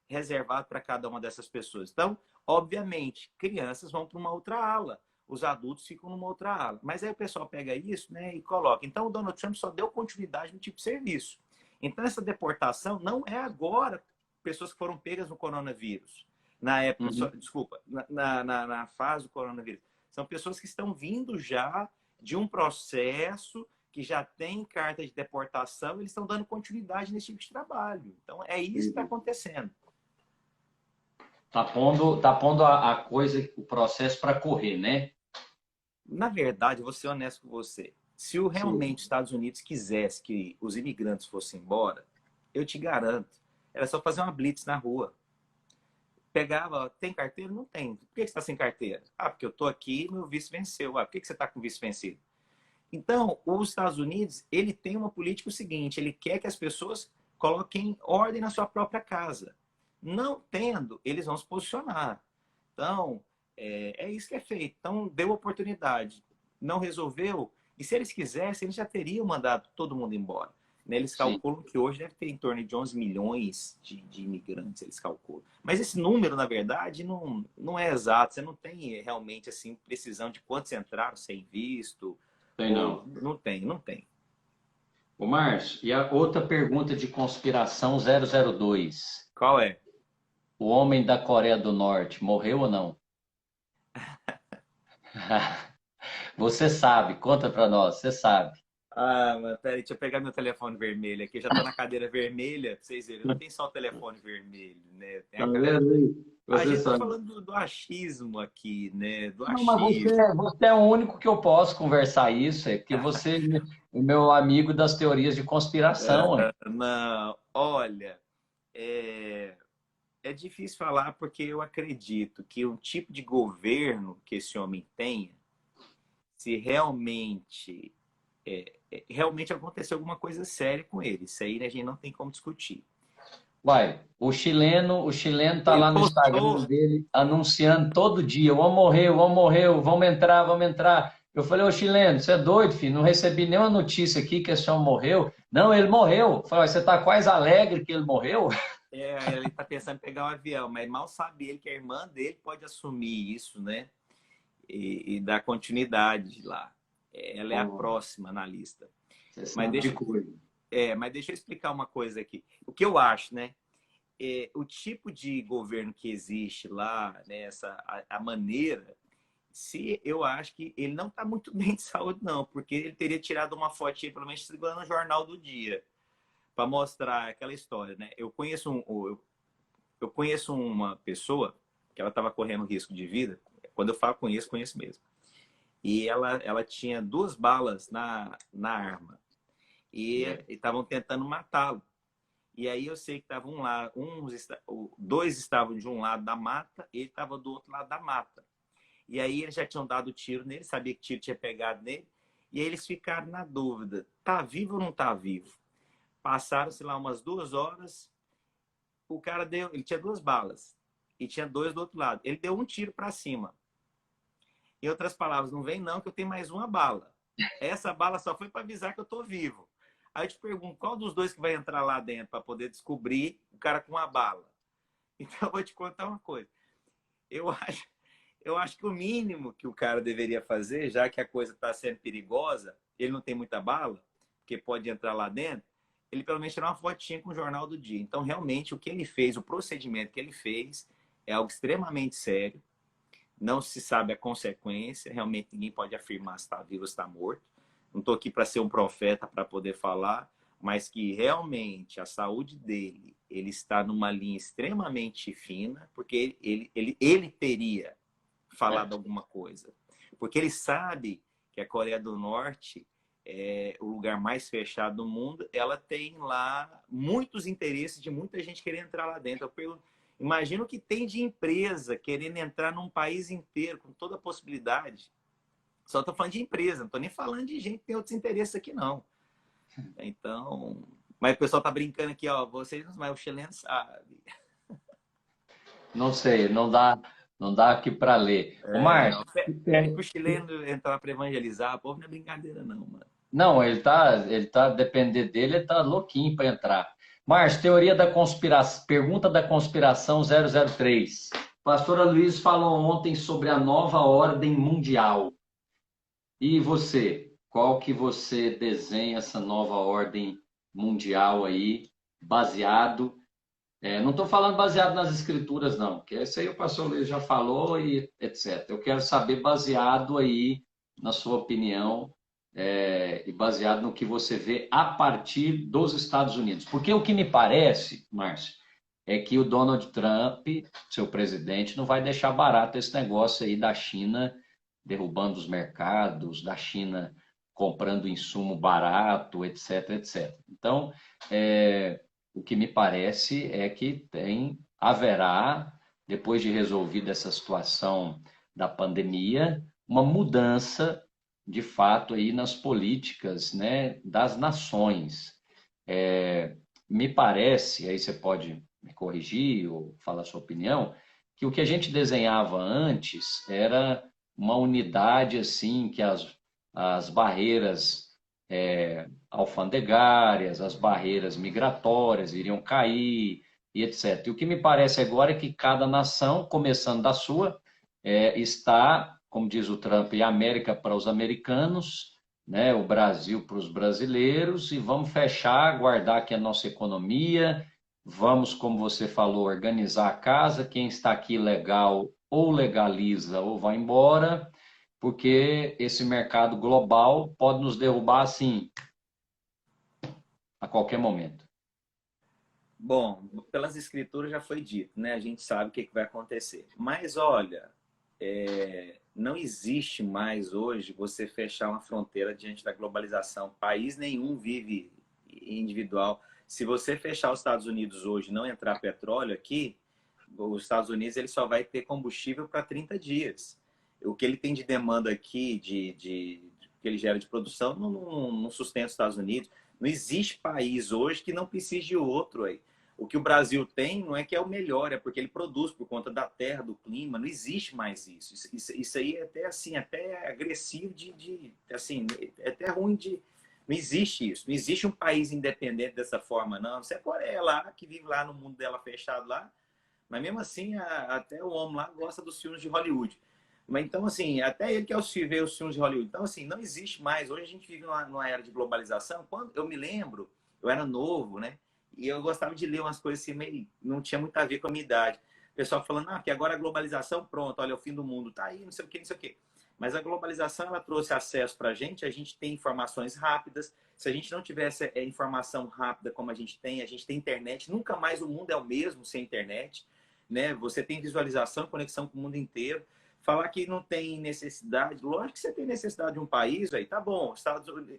reservado para cada uma dessas pessoas. Então, obviamente, crianças vão para uma outra ala, os adultos ficam numa outra ala. Mas aí o pessoal pega isso, né, e coloca. Então, o Donald Trump só deu continuidade no tipo de serviço. Então, essa deportação não é agora pessoas que foram pegas no coronavírus. Na época, desculpa, na fase do coronavírus. São pessoas que estão vindo já de um processo que já tem carta de deportação, eles estão dando continuidade nesse tipo de trabalho. Então, é isso que está acontecendo. Tá pondo a coisa, o processo para correr, né? Na verdade, vou ser honesto com você. Se realmente os Estados Unidos quisesse que os imigrantes fossem embora, eu te garanto, era só fazer uma blitz na rua. Pegava, tem carteira? Não tem. Por que você está sem carteira? Ah, porque eu estou aqui e meu vice venceu. Ah, por que você está com o vice vencido? Então, os Estados Unidos, ele tem uma política seguinte, ele quer que as pessoas coloquem ordem na sua própria casa. Não tendo, eles vão se posicionar. Então, é isso que é feito. Então, deu oportunidade. Não resolveu. E se eles quisessem, eles já teriam mandado todo mundo embora. Eles calculam que hoje deve ter em torno de 11 milhões de imigrantes, eles calculam. Mas esse número, na verdade, não é exato. Você não tem realmente assim precisão de quantos entraram sem visto. Tem não. Não tem. Ô, Márcio, e a outra pergunta de conspiração 002. Qual é? O homem da Coreia do Norte morreu ou não? Você sabe, conta para nós, você sabe. Ah, mas peraí, deixa eu pegar meu telefone vermelho aqui. Eu já tô na cadeira vermelha, pra vocês verem. Não tem só o telefone vermelho, né? Tem a Você gente tá sabe. falando do achismo aqui, né? Do Não, mas achismo. você é o único que eu posso conversar isso, é porque você é o meu amigo das teorias de conspiração. Não, olha, é difícil falar porque eu acredito que o tipo de governo que esse homem tenha, se realmente aconteceu alguma coisa séria com ele. Isso aí a gente não tem como discutir. Uai, o chileno tá Ele lá no Instagram postou, dele anunciando todo dia, o homem morreu, vamos entrar, vamos entrar. Eu falei, ô chileno, você é doido, filho? Não recebi nenhuma notícia aqui que esse homem morreu. Não, ele morreu. Eu falei, você tá quase alegre que ele morreu? ele tá pensando em pegar um avião, mas mal sabe ele que a irmã dele pode assumir isso, né? E dar continuidade lá. Ela é a próxima na lista. Mas deixa eu explicar uma coisa aqui. O que eu acho, né? O tipo de governo que existe lá, né, a maneira, eu acho que ele não está muito bem de saúde, não, porque ele teria tirado uma fotinha, pelo menos segurando o Jornal do Dia, para mostrar aquela história, né? Eu conheço uma pessoa que ela estava correndo risco de vida. Quando eu falo conheço mesmo. E ela tinha 2 balas na arma. E estavam tentando matá-lo. E aí eu sei que estavam lá, 2 estavam de um lado da mata, ele estava do outro lado da mata. E aí eles já tinham dado tiro nele, sabia que tiro tinha pegado nele, e aí eles ficaram na dúvida, tá vivo ou não tá vivo? Passaram-se lá umas 2 horas, o cara ele tinha 2 balas, e tinha 2 do outro lado. Ele deu um tiro para cima. Em outras palavras, não vem não, que eu tenho mais uma bala. Essa bala só foi para avisar que eu tô vivo. Aí eu te pergunto, qual dos 2 que vai entrar lá dentro para poder descobrir o cara com uma bala? Então eu vou te contar uma coisa. Eu acho que o mínimo que o cara deveria fazer, já que a coisa está sendo perigosa, ele não tem muita bala, porque pode entrar lá dentro, ele pelo menos tirar uma fotinha com o Jornal do Dia. Então, realmente, o que ele fez, o procedimento que ele fez, é algo extremamente sério. Não se sabe a consequência, realmente ninguém pode afirmar se está vivo ou se está morto. Não estou aqui para ser um profeta para poder falar, mas que realmente a saúde dele, ele está numa linha extremamente fina, porque ele teria falado alguma coisa. Porque ele sabe que a Coreia do Norte o lugar mais fechado do mundo, ela tem lá muitos interesses de muita gente querendo entrar lá dentro. Eu pergunto, imagina o que tem de empresa querendo entrar num país inteiro, com toda a possibilidade. Só estou falando de empresa, não estou nem falando de gente que tem outros interesses aqui, não. Então, mas o pessoal tá brincando aqui, ó, vocês, mas o chileno sabe. Não sei, não dá aqui para ler. Ô, Não, Márcio, pede pro chileno entrar para evangelizar, o povo não é brincadeira, não, mano. não, ele tá, depender dele, ele tá louquinho para entrar. Márcio, teoria da conspiração, pergunta da conspiração 003. Pastora Luiz falou ontem sobre a nova ordem mundial. E você, qual que você desenha essa nova ordem mundial aí, baseado? Não estou falando baseado nas escrituras, não, que isso aí o pastor Luiz já falou e etc. Eu quero saber baseado aí, na sua opinião, e baseado no que você vê a partir dos Estados Unidos. Porque o que me parece, Márcio, é que o Donald Trump, seu presidente, não vai deixar barato esse negócio aí da China derrubando os mercados, da China comprando insumo barato, etc, etc. Então, o que me parece é que haverá, depois de resolvida essa situação da pandemia, uma mudança de fato aí nas políticas, né, das nações. Me parece, aí você pode me corrigir ou falar a sua opinião, que o que a gente desenhava antes era uma unidade assim, que as barreiras alfandegárias, as barreiras migratórias iriam cair e etc. E o que me parece agora é que cada nação, começando da sua, está, como diz o Trump, a América para os americanos, né, o Brasil para os brasileiros, e vamos fechar, guardar aqui a nossa economia, vamos, como você falou, organizar a casa, quem está aqui legal ou legaliza ou vai embora, porque esse mercado global pode nos derrubar assim a qualquer momento. Bom, pelas escrituras já foi dito, né? A gente sabe o que vai acontecer. Mas olha, não existe mais hoje você fechar uma fronteira diante da globalização. País nenhum vive individual. Se você fechar os Estados Unidos hoje e não entrar petróleo aqui, os Estados Unidos ele só vai ter combustível para 30 dias. O que ele tem de demanda aqui, que ele gera de produção, não sustenta os Estados Unidos. Não existe país hoje que não precise de outro aí. O que o Brasil tem não é que é o melhor, é porque ele produz por conta da terra, do clima. Não existe mais isso. Isso aí é até assim, até agressivo assim, é até ruim de. Não existe isso. Não existe um país independente dessa forma, não. Você é a Coreia lá, que vive lá no mundo dela fechado lá. Mas mesmo assim, até o homem lá gosta dos filmes de Hollywood. Mas então, assim, até ele quer ver os filmes de Hollywood. Então, assim, não existe mais. Hoje a gente vive numa era de globalização. Quando eu me lembro, eu era novo, né? E eu gostava de ler umas coisas assim, meio, não tinha muito a ver com a minha idade. O pessoal falando, que agora a globalização, pronto, olha, é o fim do mundo, tá aí, não sei o quê, não sei o quê. Mas a globalização, ela trouxe acesso para a gente tem informações rápidas. Se a gente não tivesse informação rápida como a gente tem internet, nunca mais o mundo é o mesmo sem internet, né? Você tem visualização, conexão com o mundo inteiro. Falar que não tem necessidade, lógico que você tem necessidade de um país, aí tá bom.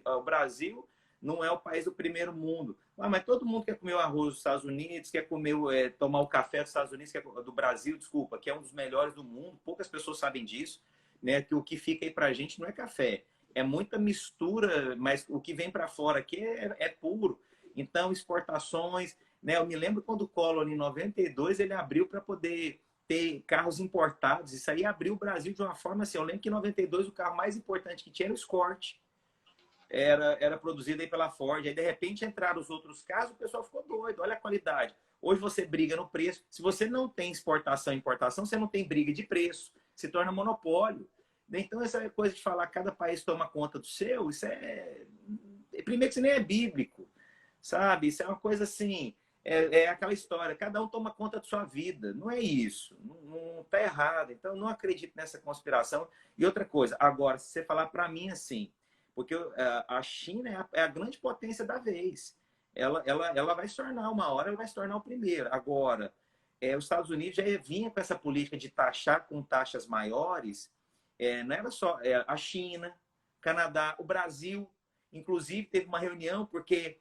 O Brasil não é o país do primeiro mundo. Mas todo mundo quer comer o arroz dos Estados Unidos, quer comer, tomar o café dos Estados Unidos, do Brasil, desculpa, que é um dos melhores do mundo. Poucas pessoas sabem disso, né? Que o que fica aí pra gente não é café, é muita mistura, mas o que vem para fora aqui é puro. Então, exportações, né? Eu me lembro quando o Collor, em 92, ele abriu para poder ter carros importados. Isso aí abriu o Brasil de uma forma assim. Eu lembro que em 92 o carro mais importante que tinha era o Escort. Era produzido aí pela Ford. Aí, de repente, entraram os outros carros, o pessoal ficou doido. Olha a qualidade. Hoje você briga no preço. Se você não tem exportação e importação, você não tem briga de preço. Se torna monopólio. Então, essa coisa de falar que cada país toma conta do seu, isso primeiro que isso nem é bíblico, sabe? Isso é uma coisa assim... É aquela história, cada um toma conta de sua vida. Não é isso. Não está errado. Então, eu não acredito nessa conspiração. E outra coisa, agora, se você falar para mim assim, porque a China é a grande potência da vez. Ela vai se tornar, uma hora, ela vai se tornar o primeiro. Agora, os Estados Unidos já vinha com essa política de taxar com taxas maiores. Não era só a China, Canadá, o Brasil. Inclusive, teve uma reunião porque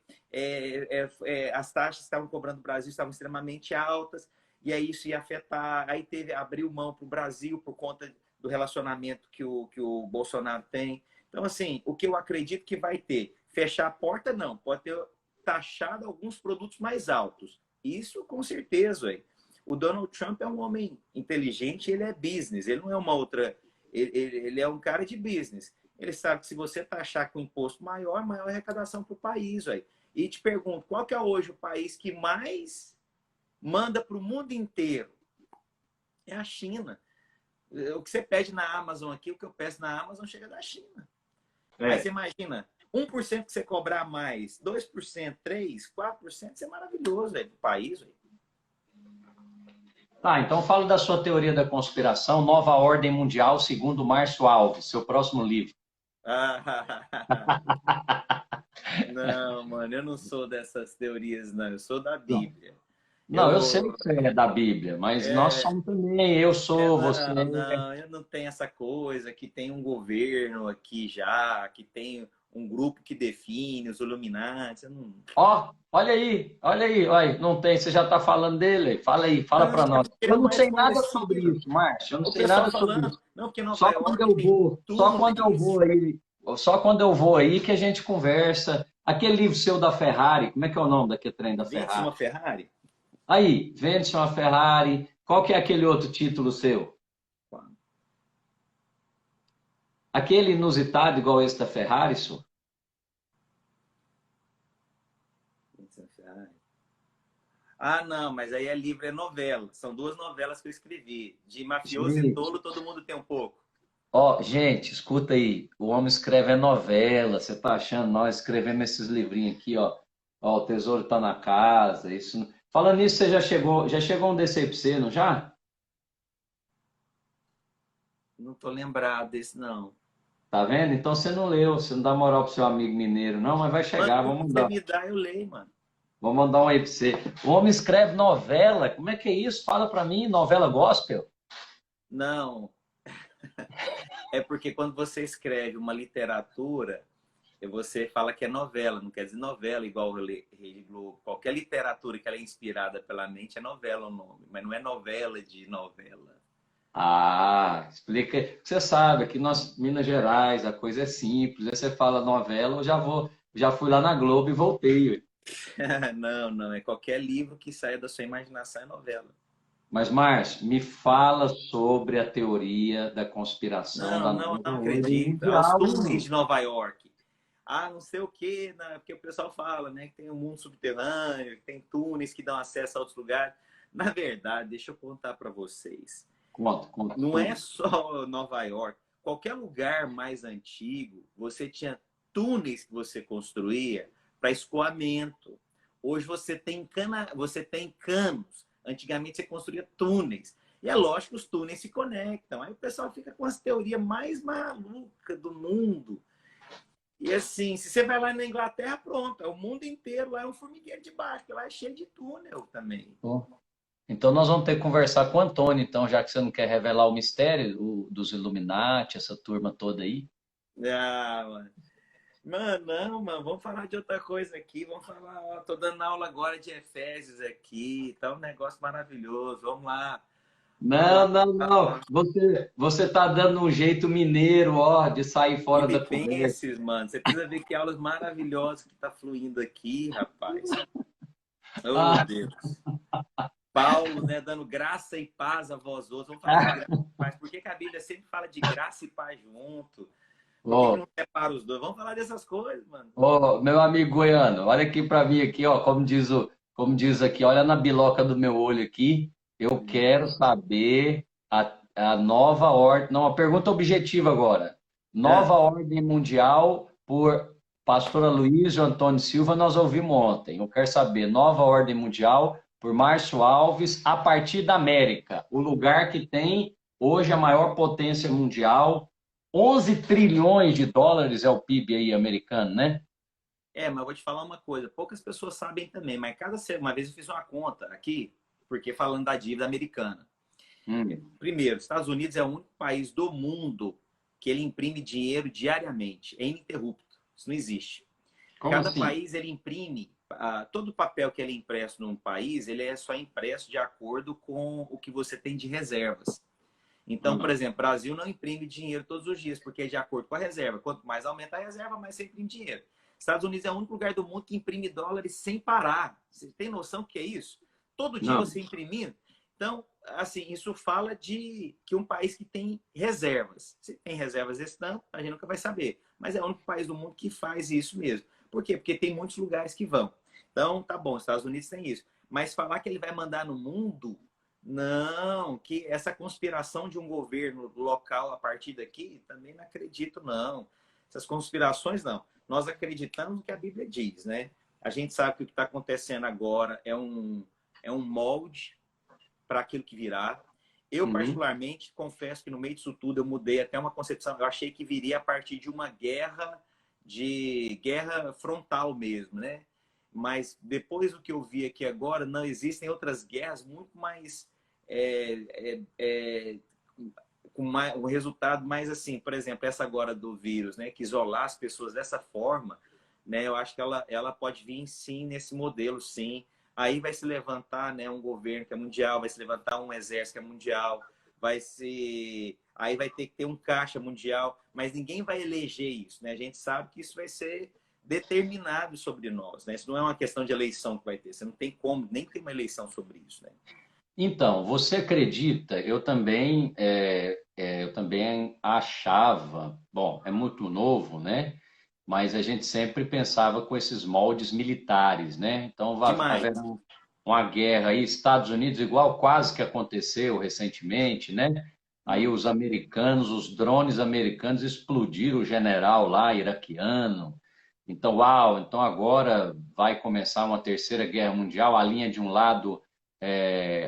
as taxas que estavam cobrando no Brasil estavam extremamente altas, e aí isso ia afetar. Aí abriu mão para o Brasil por conta do relacionamento que o Bolsonaro tem. Então, assim, o que eu acredito que vai ter, fechar a porta, não, pode ter taxado alguns produtos mais altos. Isso, com certeza, ué. O Donald Trump é um homem inteligente, ele é business, ele não é uma outra... Ele é um cara de business. Ele sabe que se você taxar com imposto maior, maior arrecadação para o país, ué. E te pergunto, qual que é hoje o país que mais manda para o mundo inteiro? É a China. O que você pede na Amazon aqui, o que eu peço na Amazon chega da China. Aí você imagina, 1% que você cobrar mais, 2%, 3%, 4%, isso é maravilhoso, do país. Véio. Tá, então fala da sua teoria da conspiração, Nova Ordem Mundial, segundo Márcio Alves, seu próximo livro. Não, mano, eu não sou dessas teorias, não. Eu sou da Bíblia. Não, eu sei que você é da Bíblia, mas nós somos também, eu sou, você... Não, eu não tenho essa coisa que tem um governo aqui já, que tem um grupo que define, os Illuminati. Não... Ó, olha aí, não tem, você já está falando dele? Fala aí, fala para nós. Eu não sei nada sobre isso, Márcio, eu não sei nada sobre isso. Não, porque Nova Só York quando eu vou, só quando eu vou aí que a gente conversa. Aquele livro seu da Ferrari, como é que é o nome daquele trem da Ferrari? Vende-se uma Ferrari? Aí, vende-se uma Ferrari. Qual que é aquele outro título seu? Aquele inusitado igual esse da Ferrari, senhor? Ah, não, mas aí é livro, é novela. São 2 novelas que eu escrevi. De mafioso e tolo, todo mundo tem um pouco. Ó, gente, escuta aí. O homem escreve novela. Você tá achando? Nós escrevemos esses livrinhos aqui, ó. Ó, o tesouro tá na casa. Isso. Falando nisso, você já chegou um desse aí pra você, não já? Não tô lembrado desse, não. Tá vendo? Então você não leu, você não dá moral pro seu amigo mineiro, não, mas vai chegar, Mano, vamos você mandar. me dá, eu leio, mano. Vou mandar um aí pra você. O homem escreve novela. Como é que é isso? Fala pra mim, novela gospel? Não. É porque quando você escreve uma literatura, você fala que é novela, não quer dizer novela igual o Rede Globo. Qualquer literatura que ela é inspirada pela mente é novela o nome, mas não é novela de novela. Ah, explica. Você sabe, aqui nós, Minas Gerais, a coisa é simples. Aí você fala novela, já fui lá na Globo e voltei. Não, é qualquer livro que saia da sua imaginação é novela. Mas, Márcio, me fala sobre a teoria da conspiração da Não nova ordem acredito. É os mundial. túneis de Nova York. Ah, não sei o quê, né? Porque o pessoal fala, né, que tem um mundo subterrâneo, que tem túneis que dão acesso a outros lugares. Na verdade, deixa eu contar para vocês. Conta. Não é só Nova York. Qualquer lugar mais antigo, você tinha túneis que você construía para escoamento. Hoje você tem canos. Antigamente você construía túneis. E é lógico que os túneis se conectam. Aí o pessoal fica com as teorias mais malucas do mundo. E assim, se você vai lá na Inglaterra, pronto. É o mundo inteiro lá é um formigueiro de baixo, porque lá é cheio de túnel também. Então nós vamos ter que conversar com o Antônio, então, já que você não quer revelar o mistério dos Illuminati, essa turma toda aí. Ah, mano, vamos falar de outra coisa aqui. Vamos falar, ó, tô dando aula agora de Efésios aqui, tá um negócio maravilhoso. Vamos lá. Não. Você tá dando um jeito mineiro, ó, de sair fora da conversa. Filipenses, mano. Você precisa ver que aulas maravilhosas que tá fluindo aqui, rapaz. Oh, Deus. Paulo, né, dando graça e paz a vós outros. Vamos falar de graça e paz. Por que a Bíblia sempre fala de graça e paz junto? Por que não separa os dois? Vamos falar dessas coisas, mano. Meu amigo goiano, olha aqui para mim aqui, ó, como diz aqui, olha na biloca do meu olho aqui. Eu quero saber a nova ordem, não, uma pergunta objetiva agora. Nova ordem mundial por pastora Luísa Antônio Silva, nós ouvimos ontem. Eu quero saber nova ordem mundial por Márcio Alves a partir da América, o lugar que tem hoje a maior potência mundial. 11 trilhões de dólares é o PIB aí americano, né? Mas eu vou te falar uma coisa. Poucas pessoas sabem também, mas uma vez eu fiz uma conta aqui, porque falando da dívida americana. Primeiro, os Estados Unidos é o único país do mundo que ele imprime dinheiro diariamente, é ininterrupto. Isso não existe. Como Cada assim? país ele imprime, todo papel que ele é impresso num país, ele é só impresso de acordo com o que você tem de reservas. Então, por Hum, exemplo, o Brasil não imprime dinheiro todos os dias, porque é de acordo com a reserva. Quanto mais aumenta a reserva, mais você imprime dinheiro. Estados Unidos é o único lugar do mundo que imprime dólares sem parar. Você tem noção do que é isso? Todo dia não. você imprimindo. Então, assim, isso fala de que um país que tem reservas. Se tem reservas esse tanto, a gente nunca vai saber. Mas é o único país do mundo que faz isso mesmo. Por quê? Porque tem muitos lugares que vão. Então, tá bom, os Estados Unidos tem isso. Mas falar que ele vai mandar no mundo, não, que essa conspiração de um governo local a partir daqui, também não acredito, não. Essas conspirações, não. Nós acreditamos no que a Bíblia diz, né? A gente sabe que o que está acontecendo agora é um molde para aquilo que virá. Eu, Uhum. particularmente, confesso que no meio disso tudo eu mudei até uma concepção. Eu achei que viria a partir de guerra frontal mesmo, né? Mas depois do que eu vi aqui agora, não existem outras guerras muito mais com um resultado mais assim, por exemplo, essa agora do vírus, né, que isolar as pessoas dessa forma, né, eu acho que ela pode vir sim nesse modelo, sim. Aí vai se levantar, né, um governo que é mundial, vai se levantar um exército que é mundial, aí vai ter que ter um caixa mundial, mas ninguém vai eleger isso, né? A gente sabe que isso vai ser determinado sobre nós, né? Isso não é uma questão de eleição que vai ter, você não tem como nem ter uma eleição sobre isso, né? Então, você acredita? Eu também achava, bom, é muito novo, né? Mas a gente sempre pensava com esses moldes militares, né? Então, vai haver Demais. uma guerra aí, Estados Unidos, igual quase que aconteceu recentemente, né? Aí Hum. os americanos, os drones americanos explodiram o general lá, iraquiano. Então, uau, então agora vai começar uma terceira guerra mundial, a linha de um lado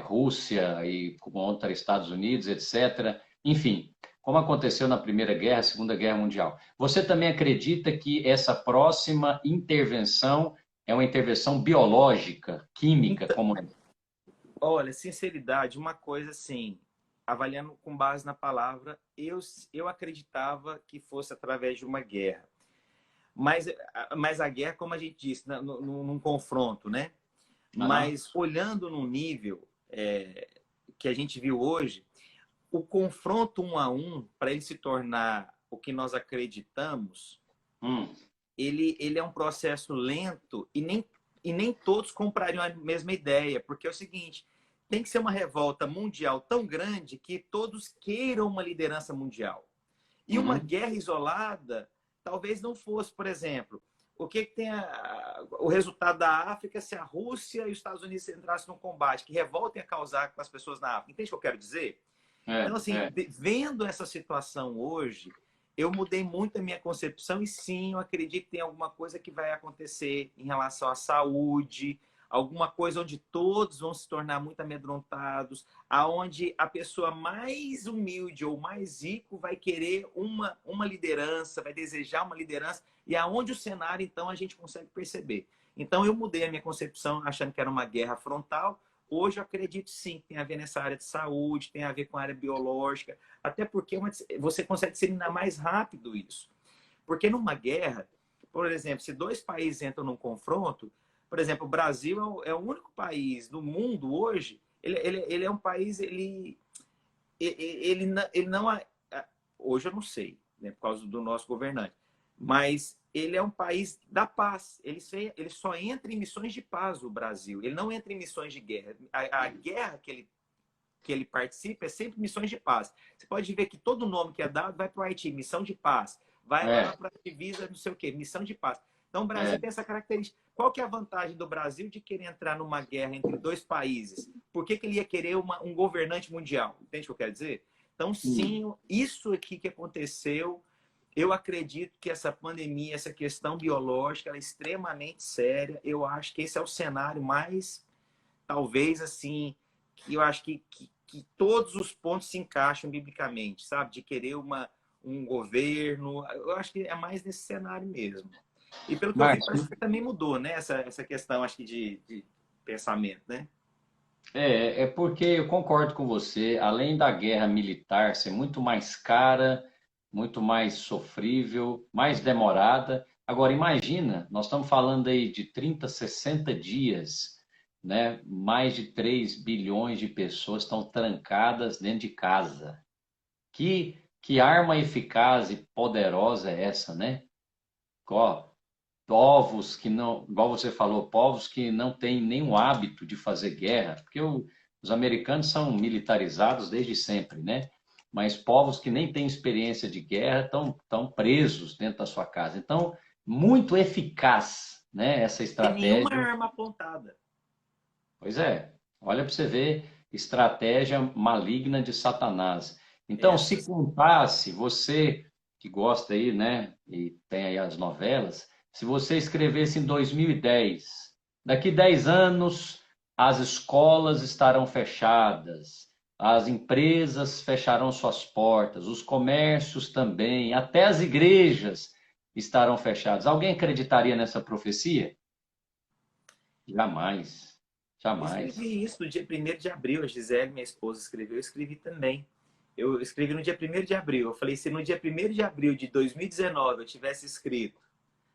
Rússia e contra Estados Unidos, etc. Enfim, como aconteceu na Primeira Guerra, Segunda Guerra Mundial. Você também acredita que essa próxima intervenção é uma intervenção biológica, química, Então, como olha, sinceridade, uma coisa assim, avaliando com base na palavra, eu acreditava que fosse através de uma guerra. Mas, mas a guerra, como a gente disse, num confronto, né? Aham. Mas olhando no nível que a gente viu hoje, o confronto um a um, para ele se tornar o que nós acreditamos, Hum. ele é um processo lento e nem todos comprariam a mesma ideia, porque é o seguinte, tem que ser uma revolta mundial tão grande que todos queiram uma liderança mundial. E uma Uhum. guerra isolada talvez não fosse, por exemplo, o que tem o resultado da África se a Rússia e os Estados Unidos entrassem num combate? Que revolta ia causar com as pessoas na África? Entende o que eu quero dizer? Então, É, assim, é. vendo essa situação hoje, eu mudei muito a minha concepção e sim, eu acredito que tem alguma coisa que vai acontecer em relação à saúde, alguma coisa onde todos vão se tornar muito amedrontados, aonde a pessoa mais humilde ou mais rico vai querer uma liderança, vai desejar uma liderança, e aonde o cenário, então, a gente consegue perceber. Então, eu mudei a minha concepção achando que era uma guerra frontal. Hoje eu acredito sim que tem a ver nessa área de saúde, tem a ver com a área biológica, até porque você consegue disseminar mais rápido isso. Porque numa guerra, por exemplo, se dois países entram num confronto, por exemplo, o Brasil é o único país do mundo hoje, ele é um país, ele não. Hoje eu não sei, né, por causa do nosso governante, mas ele é um país da paz. Ele só entra em missões de paz, o Brasil. Ele não entra em missões de guerra. A guerra que ele participa é sempre missões de paz. Você pode ver que todo nome que é dado vai para o Haiti, missão de paz. Vai lá É, para a divisa, não sei o quê, missão de paz. Então, o Brasil é. tem essa característica. Qual que é a vantagem do Brasil de querer entrar numa guerra entre dois países? Por que ele ia querer um governante mundial? Entende o que eu quero dizer? Então, Hum. sim, isso aqui que aconteceu, eu acredito que essa pandemia, essa questão biológica, ela é extremamente séria. Eu acho que esse é o cenário mais, talvez, assim, que eu acho que todos os pontos se encaixam biblicamente, sabe? De querer um governo. Eu acho que é mais nesse cenário mesmo. E pelo que eu vi, parece Márcio, que também mudou, né? Essa questão, acho que, de pensamento, né? é porque eu concordo com você, além da guerra militar ser muito mais cara, muito mais sofrível, mais demorada, Agora, imagina, nós estamos falando aí de 30, 60 dias, né? Mais de 3 bilhões de pessoas estão trancadas dentro de casa. Que arma eficaz e poderosa é essa, né? Ó, povos que não, igual você falou, povos que não têm nenhum hábito de fazer guerra, porque os americanos são militarizados desde sempre, né? Mas povos que nem têm experiência de guerra estão presos dentro da sua casa. Então, muito eficaz, né, essa Tem nenhuma estratégia. arma apontada. Pois é, olha para você ver, estratégia maligna de Satanás. Então, se Essas. contasse, você que gosta aí, né, e tem aí as novelas, se você escrevesse em 2010, daqui 10 anos as escolas estarão fechadas, as empresas fecharão suas portas, os comércios também, até as igrejas estarão fechadas. Alguém acreditaria nessa profecia? Jamais, Eu jamais. escrevi isso no dia 1º de abril. A Gisele, minha esposa, escreveu. Eu escrevi também. Eu escrevi no dia 1º de abril. Eu falei, se no dia 1º de abril de 2019 eu tivesse escrito,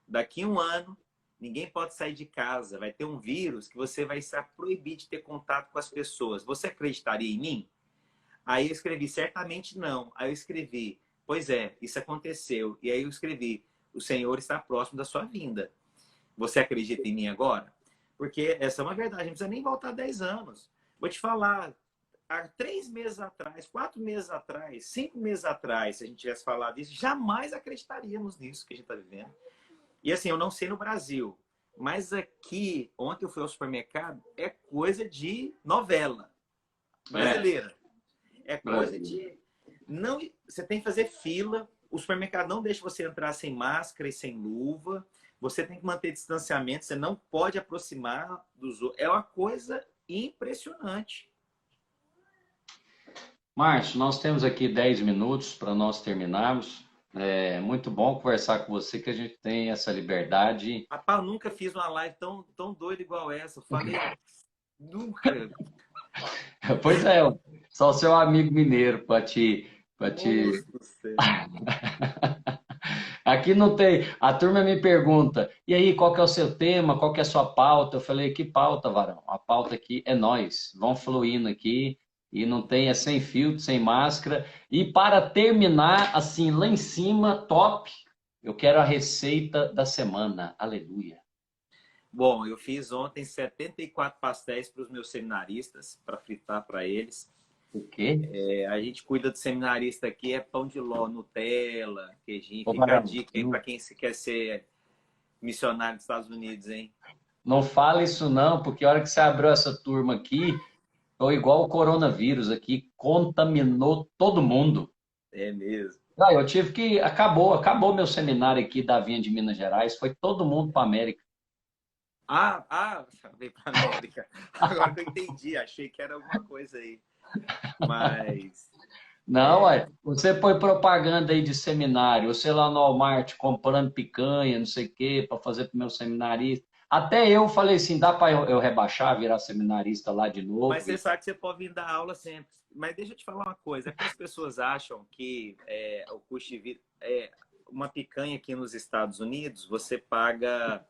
daqui a um ano, ninguém pode sair de casa, vai ter um vírus que você vai estar proibido de ter contato com as pessoas. Você acreditaria em mim? Aí eu escrevi, certamente não. Aí eu escrevi, pois é, isso aconteceu. E aí eu escrevi, o Senhor está próximo da sua vinda. Você acredita em mim agora? Porque essa é uma verdade, não precisa nem voltar 10 anos. Vou te falar, há 3 meses atrás, 4 meses atrás, 5 meses atrás, se a gente tivesse falado isso, jamais acreditaríamos nisso que a gente está vivendo. E assim, eu não sei no Brasil, mas aqui, ontem eu fui ao supermercado, é coisa de novela É, brasileira. É coisa Brasil. de. Não, você tem que fazer fila. O supermercado não deixa você entrar sem máscara e sem luva. Você tem que manter distanciamento. Você não pode aproximar dos outros. É uma coisa impressionante. Márcio, nós temos aqui 10 minutos para nós terminarmos. É muito bom conversar com você, que a gente tem essa liberdade. Rapaz, eu nunca fiz uma live tão doida igual essa. Eu falei, nunca. Pois é, só o seu amigo mineiro para te. Moço do céu. Aqui não tem. A turma me pergunta, e aí, qual que é o seu tema? Qual que é a sua pauta? Eu falei, que pauta, Varão? A pauta aqui é nós. Vão fluindo aqui e não tem, é sem filtro, sem máscara. E para terminar, assim, lá em cima, top, eu quero a receita da semana. Aleluia. Bom, eu fiz ontem 74 pastéis para os meus seminaristas, para fritar para eles. O quê? A gente cuida do seminarista aqui, é pão de ló, Nutella, queijinho. Ô, Fica a Varão, dica aí para quem se quer ser missionário dos Estados Unidos, hein? não fala isso não, porque a hora que você abriu essa turma aqui, tô igual o coronavírus aqui, contaminou todo mundo. É mesmo. Ah, eu tive que. Acabou meu seminário aqui da Vinha de Minas Gerais, foi todo mundo para América. Veio para América. Agora que eu entendi, achei que era alguma coisa aí. Mas, Não, ué, você põe propaganda aí de seminário, você lá no Walmart comprando picanha, não sei o quê, para fazer para o meu seminarista. Até eu falei assim: dá para eu rebaixar, virar seminarista lá de mas novo? você sabe que você pode vir dar aula sempre. Mas deixa eu te falar uma coisa, é porque as pessoas acham que o custo de vida... uma picanha aqui nos Estados Unidos, você paga...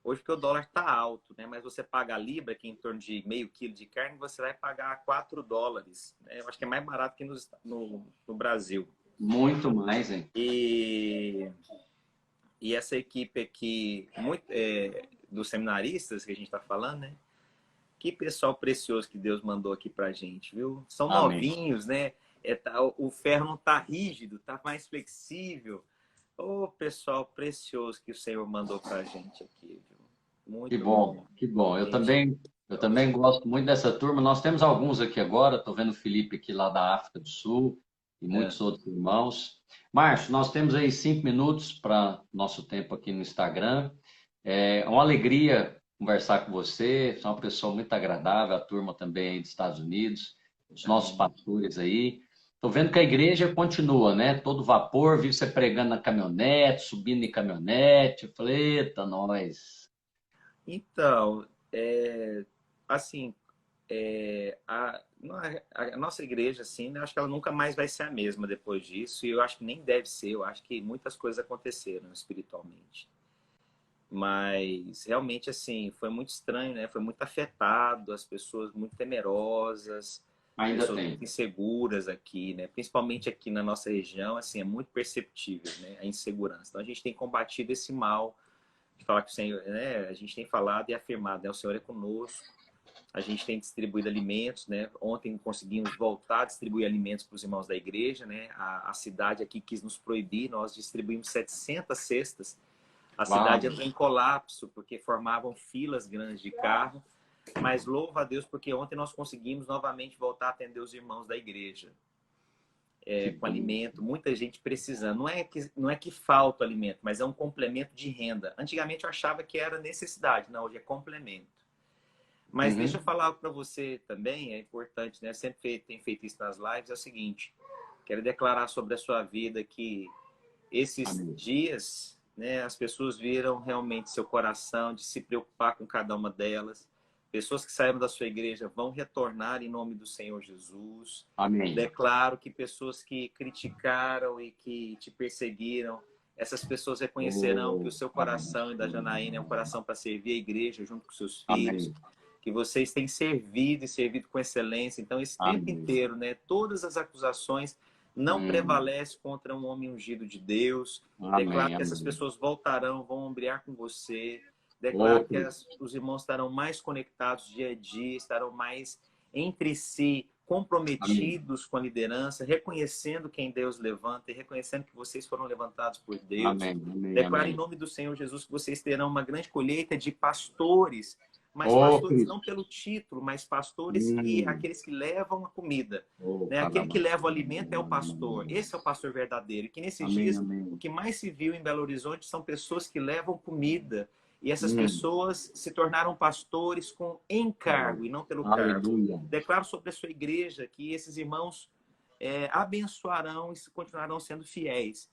Hoje porque o dólar está alto, né? Mas você paga a libra, que é em torno de meio quilo de carne, você vai pagar $4, né? Eu acho que é mais barato que no Brasil. Muito mais, hein? E, e essa equipe aqui, dos seminaristas que a gente está falando, né? Que pessoal precioso que Deus mandou aqui pra gente, viu? São Amém. novinhos, né? O ferro não tá rígido, tá mais flexível. Ô, pessoal precioso que o Senhor mandou pra gente aqui, viu? Que Muito bom, bom. que bom. Gente, Eu também gosto muito dessa turma. Nós temos alguns aqui agora, estou vendo o Felipe aqui lá da África do Sul e é. muitos outros irmãos. Márcio, nós temos aí 5 minutos para nosso tempo aqui no Instagram. É uma alegria conversar com você. Você é uma pessoa muito agradável, a turma também aí dos Estados Unidos, os nossos Amém. pastores aí. Estou vendo que a igreja continua, né? Todo vapor, vi você pregando na caminhonete, subindo em caminhonete. Eu falei, eita, nós. Então, assim, a nossa igreja, assim, né, acho que ela nunca mais vai ser a mesma depois disso, e eu acho que nem deve ser, eu acho que muitas coisas aconteceram espiritualmente. Mas realmente assim, foi muito estranho, né? Foi muito afetado, as pessoas muito temerosas, Ainda pessoas tem. muito inseguras aqui, né? Principalmente aqui na nossa região, assim, é muito perceptível, né? A insegurança. Então a gente tem combatido esse mal de falar que o Senhor, né? A gente tem falado e afirmado, né? O Senhor é conosco. A gente tem distribuído alimentos, né? Ontem conseguimos voltar a distribuir alimentos para os irmãos da igreja, né? A cidade aqui quis nos proibir, nós distribuímos 700 cestas. A Uau. cidade entrou em colapso porque formavam filas grandes de carro, mas louva a Deus porque ontem nós conseguimos novamente voltar a atender os irmãos da igreja com alimento, muita gente precisando. Não é que falta alimento, mas é um complemento de renda. Antigamente eu achava que era necessidade, não, hoje é complemento. Mas deixa eu falar algo para você também, é importante, né? Sempre tenho feito isso nas lives, é o seguinte, quero declarar sobre a sua vida que esses Amém. dias, né, as pessoas viram realmente seu coração de se preocupar com cada uma delas. Pessoas que saíram da sua igreja vão retornar em nome do Senhor Jesus. Amém. Declaro que pessoas que criticaram e que te perseguiram, essas pessoas reconhecerão que o seu coração e da Janaína é um coração para servir a igreja junto com seus filhos. Amém. Que vocês têm servido e servido com excelência. Então, esse tempo inteiro, né, todas as acusações não prevalece contra um homem ungido de Deus. Amém, Declaro que essas pessoas voltarão, vão ombrear com você. Declaro que os irmãos estarão mais conectados dia a dia, estarão mais entre si, comprometidos com a liderança, reconhecendo quem Deus levanta e reconhecendo que vocês foram levantados por Deus. Declaro em nome do Senhor Jesus que vocês terão uma grande colheita de pastores, mas pastores não pelo título, mas pastores que aqueles que levam a comida. Né? Aquele que leva o alimento é o pastor. Esse é o pastor verdadeiro. E que nesses dias, o que mais se viu em Belo Horizonte são pessoas que levam comida. E essas pessoas se tornaram pastores com encargo e não pelo cargo. Declaro sobre a sua igreja que esses irmãos abençoarão e continuarão sendo fiéis.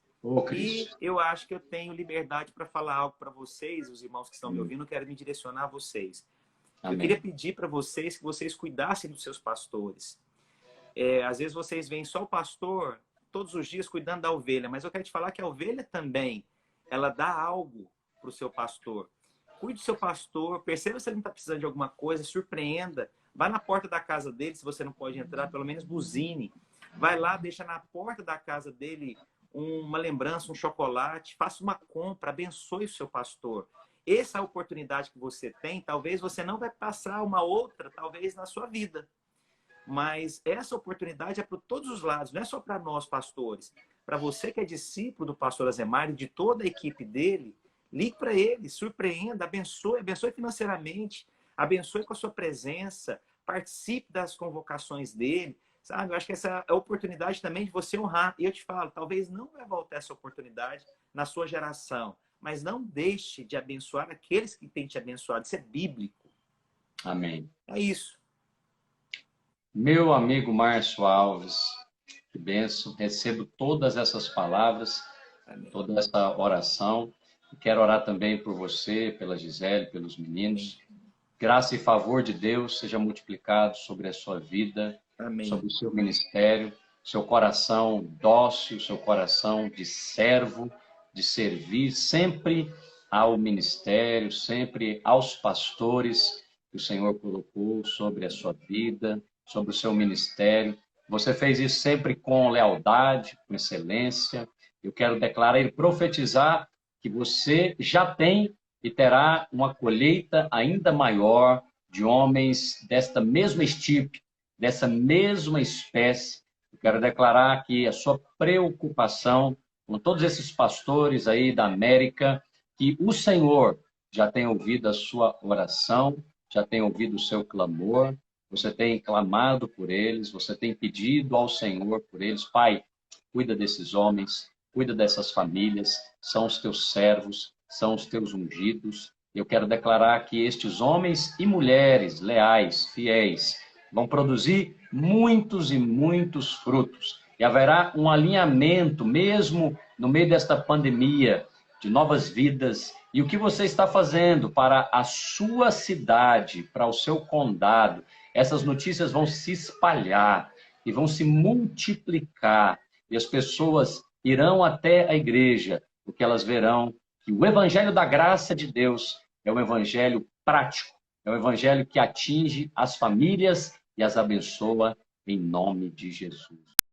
E eu acho que eu tenho liberdade para falar algo para vocês, os irmãos que estão me ouvindo, quero me direcionar a vocês. Eu queria pedir para vocês que vocês cuidassem dos seus pastores. Às vezes vocês veem só o pastor todos os dias cuidando da ovelha, mas eu quero te falar que a ovelha também, ela dá algo para o seu pastor. Cuide do seu pastor, perceba se ele não está precisando de alguma coisa, surpreenda. Vá na porta da casa dele, se você não pode entrar, pelo menos buzine. Vai lá, deixa na porta da casa dele uma lembrança, um chocolate, faça uma compra, abençoe o seu pastor. Essa é a oportunidade que você tem, talvez você não vai passar uma outra, talvez na sua vida. Mas essa oportunidade é para todos os lados, não é só para nós pastores. Para você que é discípulo do pastor Azemar e de toda a equipe dele, ligue para ele, surpreenda, abençoe financeiramente, abençoe com a sua presença, participe das convocações dele. Sabe? Eu acho que essa é a oportunidade também de você honrar. E eu te falo, talvez não vai voltar essa oportunidade na sua geração, mas não deixe de abençoar aqueles que têm te abençoado. Isso é bíblico. Amém. É isso. Meu amigo Márcio Alves, que bênção. Recebo todas essas palavras, Amém. Toda essa oração. Quero orar também por você, pela Gisele, pelos meninos. Graça e favor de Deus seja multiplicado sobre a sua vida, Amém. Sobre o seu ministério, seu coração dócil, seu coração de servo, de servir sempre ao ministério, sempre aos pastores que o Senhor colocou sobre a sua vida, sobre o seu ministério. Você fez isso sempre com lealdade, com excelência. Eu quero declarar e profetizar que você já tem e terá uma colheita ainda maior de homens desta mesma estirpe, dessa mesma espécie. Eu quero declarar que a sua preocupação com todos esses pastores aí da América, que o Senhor já tem ouvido a sua oração, já tem ouvido o seu clamor, você tem clamado por eles, você tem pedido ao Senhor por eles. Pai, cuida desses homens, cuida dessas famílias, são os teus servos, são os teus ungidos. Eu quero declarar que estes homens e mulheres leais, fiéis, vão produzir muitos e muitos frutos. E haverá um alinhamento, mesmo no meio desta pandemia, de novas vidas. E o que você está fazendo para a sua cidade, para o seu condado, essas notícias vão se espalhar e vão se multiplicar. E as pessoas irão até a igreja, porque elas verão que o evangelho da graça de Deus é um evangelho prático, é um evangelho que atinge as famílias e as abençoa em nome de Jesus.